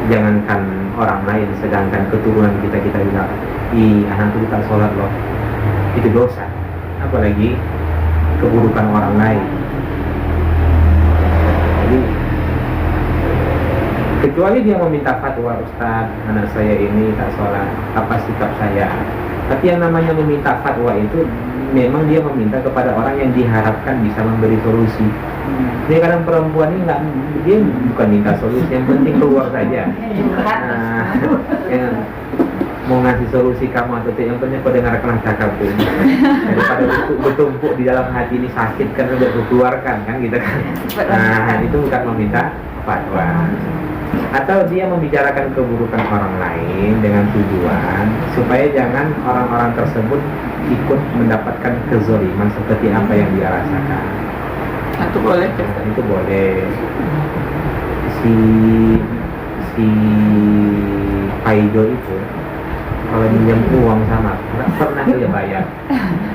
[SPEAKER 1] Jangankan orang lain, sedangkan keturunan kita bilang, anak itu tak sholat loh, itu dosa. Apalagi keburukan orang lain. Jadi kecuali dia meminta fatwa, Ustaz, anak saya ini tak sholat, apa sikap saya? Tapi yang namanya meminta fatwa itu memang dia meminta kepada orang yang diharapkan bisa memberi solusi. Dia kadang perempuan ini dia bukan minta solusi, yang penting keluar saja. Nah, yang mau ngasih solusi kamu atau tidak, yang penting kau dengarkanlah cakap tuh. Daripada bertumpuk di dalam hati ini sakit kan udah keluarkan kan gitu kan. Nah, itu bukan meminta fatwa. Atau dia membicarakan keburukan orang lain dengan tujuan supaya jangan orang-orang tersebut ikut mendapatkan kezaliman seperti apa yang dia rasakan.
[SPEAKER 4] Itu boleh.
[SPEAKER 1] Itu boleh. Si Paijo itu kalau minjam uang sama nggak pernah dia bayar.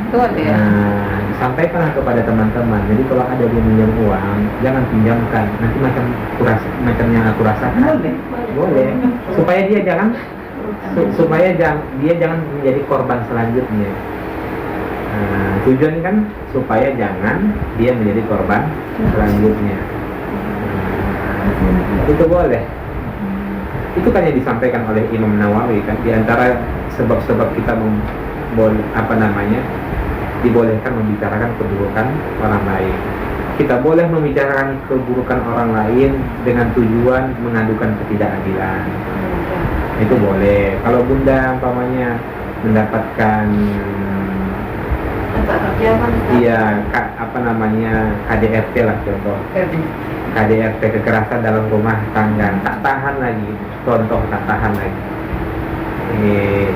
[SPEAKER 3] Boleh.
[SPEAKER 1] Nah, sampaikanlah kepada teman-teman. Jadi kalau ada dia minjam uang, jangan pinjamkan. Nanti macam yang aku rasakan. Boleh. Supaya dia jangan menjadi korban selanjutnya. Nah, tujuan kan supaya jangan dia menjadi korban selanjutnya. Itu boleh. Itu kan yang disampaikan oleh Imam Nawawi kan, di antara sebab-sebab kita dibolehkan membicarakan keburukan orang lain. Kita boleh membicarakan keburukan orang lain dengan tujuan mengadukan ketidakadilan. Itu boleh. Kalau bunda umpamanya mendapatkan KDRT lah contoh. KDRT, kekerasan dalam rumah tangga, tak tahan lagi,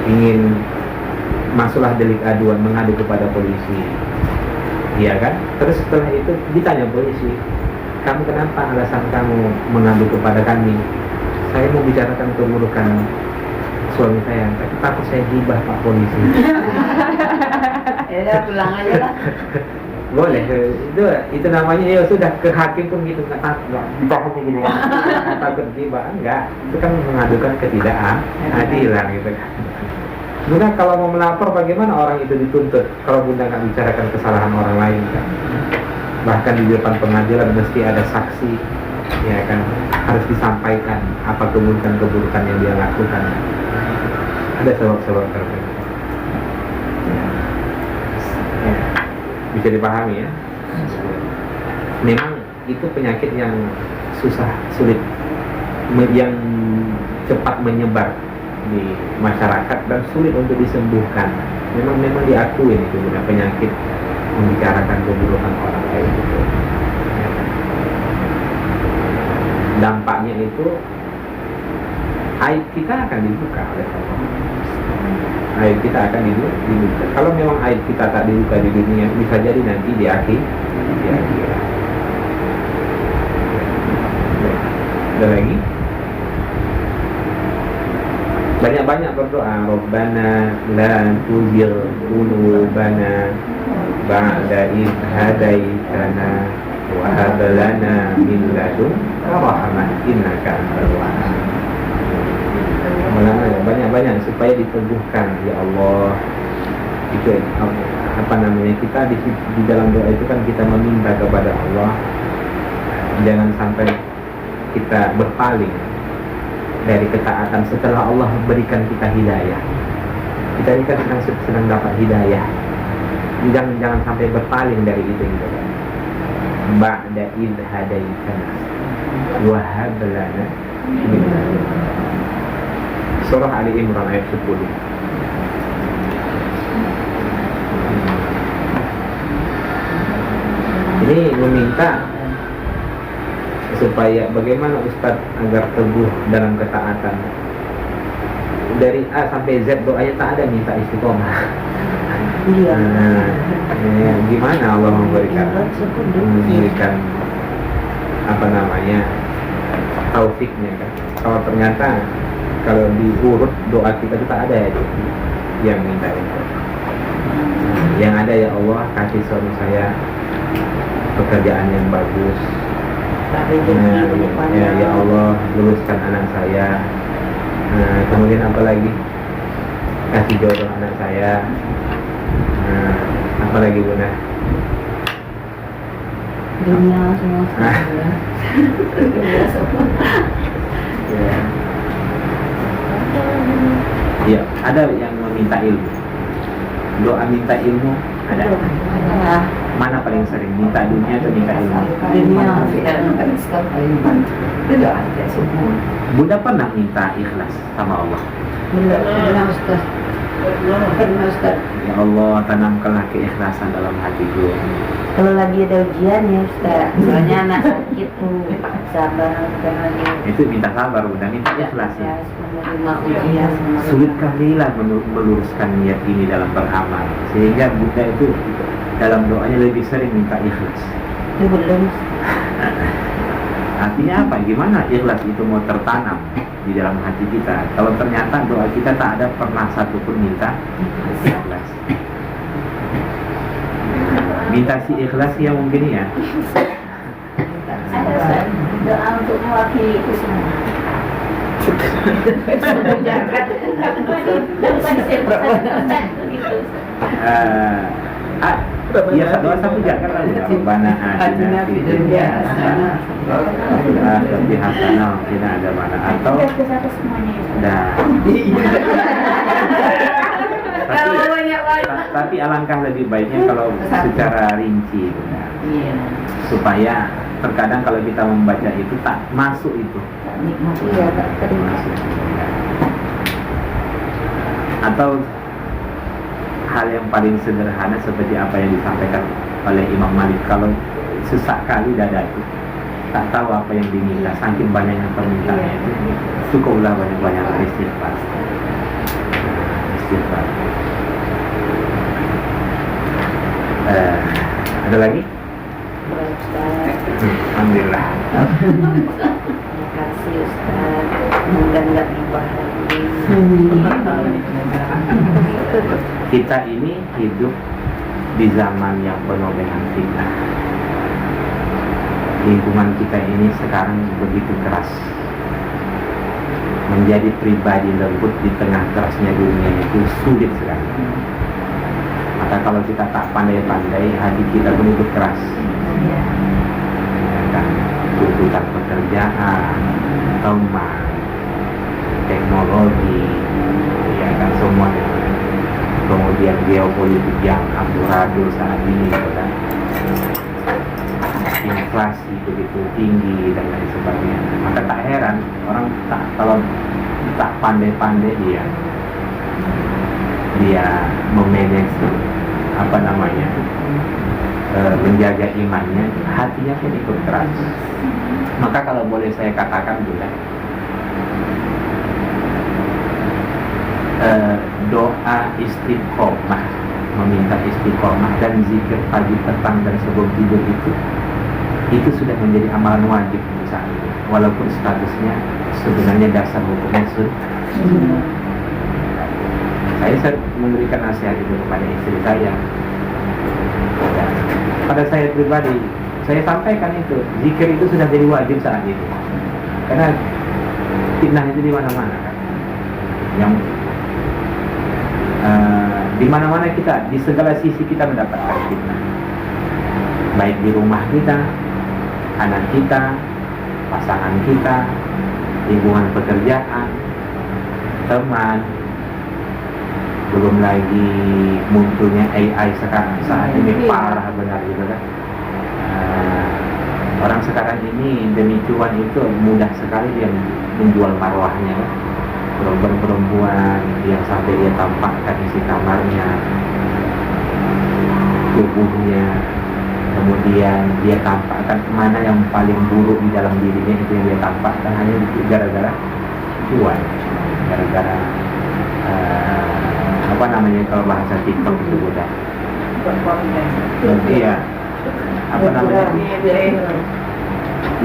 [SPEAKER 1] ingin masuklah delik aduan, mengadu kepada polisi, iya kan? Terus setelah itu ditanya polisi, kamu kenapa alasan kamu mengadu kepada kami? Saya mau bicarakan keburukan suami saya, tapi takut saya gibah Pak Polisi.
[SPEAKER 3] Ya pulang aja lah.
[SPEAKER 1] Boleh, itu namanya ya sudah, ke hakim pun gitu, nggak takut gini, nggak takut gibah, enggak, itu kan mengadukan ketidakadilan gitu kan. Bunda kalau mau melapor bagaimana orang itu dituntut kalau bunda nggak bicarakan kesalahan orang lain kan? Bahkan di depan pengadilan mesti ada saksi, ya kan, harus disampaikan apa keburukan yang dia lakukan. Ada sebab-sebab tertentu. Bisa dipahami ya. Memang itu penyakit yang sulit, yang cepat menyebar di masyarakat dan sulit untuk disembuhkan. Memang diakui itu benar, penyakit membicarakan keburukan orang lain itu. Dampaknya itu aib kita akan dibuka oleh Allah. Aib kita akan dibuka. Kalau memang aib kita tak dibuka di dunia, bisa jadi nanti di akhirat. Ada lagi? Banyak-banyak berdoa, Rabbana la tuzigh qulubana ba'da idh hadaitana wa hab lana min ladunka rahmah innaka antal wahhab. banyak-banyak supaya diteguhkan. Ya Allah, itu apa namanya, kita di dalam doa itu kan kita meminta kepada Allah, jangan sampai kita berpaling dari ketaatan setelah Allah berikan kita hidayah. Kita ini kan sedang dapat hidayah, jangan sampai berpaling dari itu gitu kan. Ba'da idh hadaitana wa hab lana min ladunka. Surah Ali Imran ayat 10. Ini meminta supaya bagaimana Ustaz agar teguh dalam ketaatan. Dari A sampai Z doanya tak ada minta istiqomah.
[SPEAKER 2] Iya.
[SPEAKER 1] Gimana Allah memberikan apa namanya taufiknya kan? Kalau ternyata kalau diurut doa kita itu tak ada itu yang minta itu. Yang ada, ya Allah kasih suami saya pekerjaan yang bagus. Ya Allah luluskan anak saya. Kemudian apa lagi? Kasih jodoh anak saya. Apa lagi Bunda?
[SPEAKER 2] Dunia semua.
[SPEAKER 1] Ya, ada yang meminta ilmu. Doa minta ilmu ada. Mana paling sering, minta dunia atau minta ilmu?
[SPEAKER 2] Dunia tidak ada semua.
[SPEAKER 1] Bunda pernah minta ikhlas sama Allah?
[SPEAKER 2] Belum Ustaz. Pernah Ustaz.
[SPEAKER 1] Ya Allah, tanamkanlah keikhlasan dalam hatiku.
[SPEAKER 3] Kalau lagi ada ujian ya Ustaz, soalnya anak sakit tuh sabar karena dia
[SPEAKER 1] Itu minta sabar Bunda, minta ikhlas ya.
[SPEAKER 3] menerima ujian.
[SPEAKER 1] Sulit kali lah meluruskan niat ini dalam beramal, sehingga Bunda itu dalam doanya lebih sering minta ikhlas.
[SPEAKER 3] Itu belum.
[SPEAKER 1] Artinya apa? Gimana ikhlas itu mau tertanam di dalam hati kita kalau ternyata doa kita tak ada pernah satupun minta ikhlas. Minta si ikhlas yang mungkin ya.
[SPEAKER 2] Ada doa untuk mewakili itu semua.
[SPEAKER 1] Ya doa satu jangan lah ya. Rabbana atina fid dunya hasanah wa fil hasanah tidak ada mana atau tapi alangkah lebih baiknya kalau secara rinci Bunda.
[SPEAKER 2] Iya.
[SPEAKER 1] Supaya terkadang kalau kita membaca itu tak masuk itu.
[SPEAKER 2] Iya, tak terima.
[SPEAKER 1] Masuk. Atau hal yang paling sederhana seperti apa yang disampaikan oleh Imam Malik, kalau sesak kali dada itu tak tahu apa yang diminta, saking banyaknya permintaannya itu cukuplah banyak-banyak istighfar. Istighfar. Ada lagi? Alhamdulillah.
[SPEAKER 3] Terima kasih Ustaz. Semoga nggak berubah lagi.
[SPEAKER 1] Kita ini hidup di zaman yang penuh dengan fitnah. Lingkungan kita ini sekarang begitu keras. Menjadi pribadi lembut di tengah kerasnya dunia itu sulit sekali. Maka kalau kita tak pandai-pandai, hati kita begitu keras. Ya kan? Tuntutan pekerjaan, teman, teknologi, ya kan, semuanya. Kemudian geopolitik yang amburadul saat ini, kan? Inflasi begitu tinggi dan lain sebagainya. Maka tak heran orang kalau tak pandai-pandai dia memanage apa namanya, menjaga imannya, hatinya pun ikut keras. Maka kalau boleh saya katakan juga, doa istiqomah, meminta istiqomah dan zikir pagi petang dan sebelum tidur itu sudah menjadi amalan wajib saat ini, walaupun statusnya sebenarnya dasar hukumnya sunnah. Saya memberikan nasihat itu kepada istri saya. Dan pada saya pribadi, saya sampaikan itu, zikir itu sudah jadi wajib saat ini. Karena fitnah itu di mana-mana kan. yang di mana-mana kita, di segala sisi kita mendapatkan fitnah, baik di rumah kita, anak kita, pasangan kita, lingkungan pekerjaan, teman, belum lagi munculnya AI sekarang saat ini parah benar gitu kan. Orang sekarang ini demi cuan itu mudah sekali dia menjual marwahnya kan. Perempuan yang sampai dia tampakkan isi kamarnya, tubuhnya, kemudian dia tampakkan mana yang paling buruk di dalam dirinya, itu yang dia tampakkan hanya gara-gara cuan, gara-gara apa namanya kalau bahasa TikTok itu udah iya apa namanya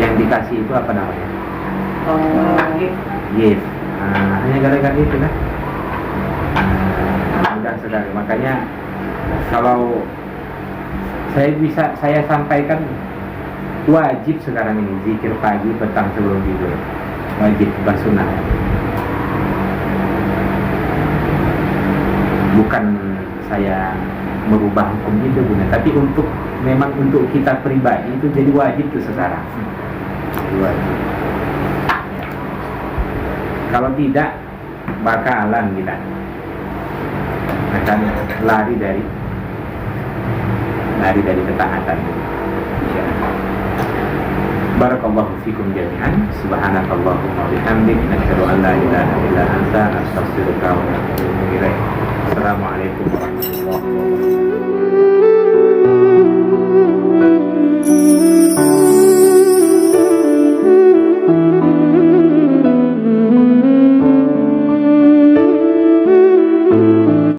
[SPEAKER 1] yang dikasih itu apa namanya gift. Hanya gara-gara itu kan mudah sekali. Makanya kalau saya sampaikan, wajib sekarang ini zikir pagi petang sebelum tidur, wajib bersunah. Bukan saya merubah hukum itu Bunda, tapi memang untuk kita pribadi itu jadi wajib tuh sekarang. Wajib. Kalau tidak, bakalan kita akan lari dari ketaatan. Barakallahu fikum jami'an. Subhanakallahumma wa bihamdik, asyhadu an la ilaha illa anta, astaghfiruka wa atubu ilaik. Assalamualaikum warahmatullahi wabarakatuh.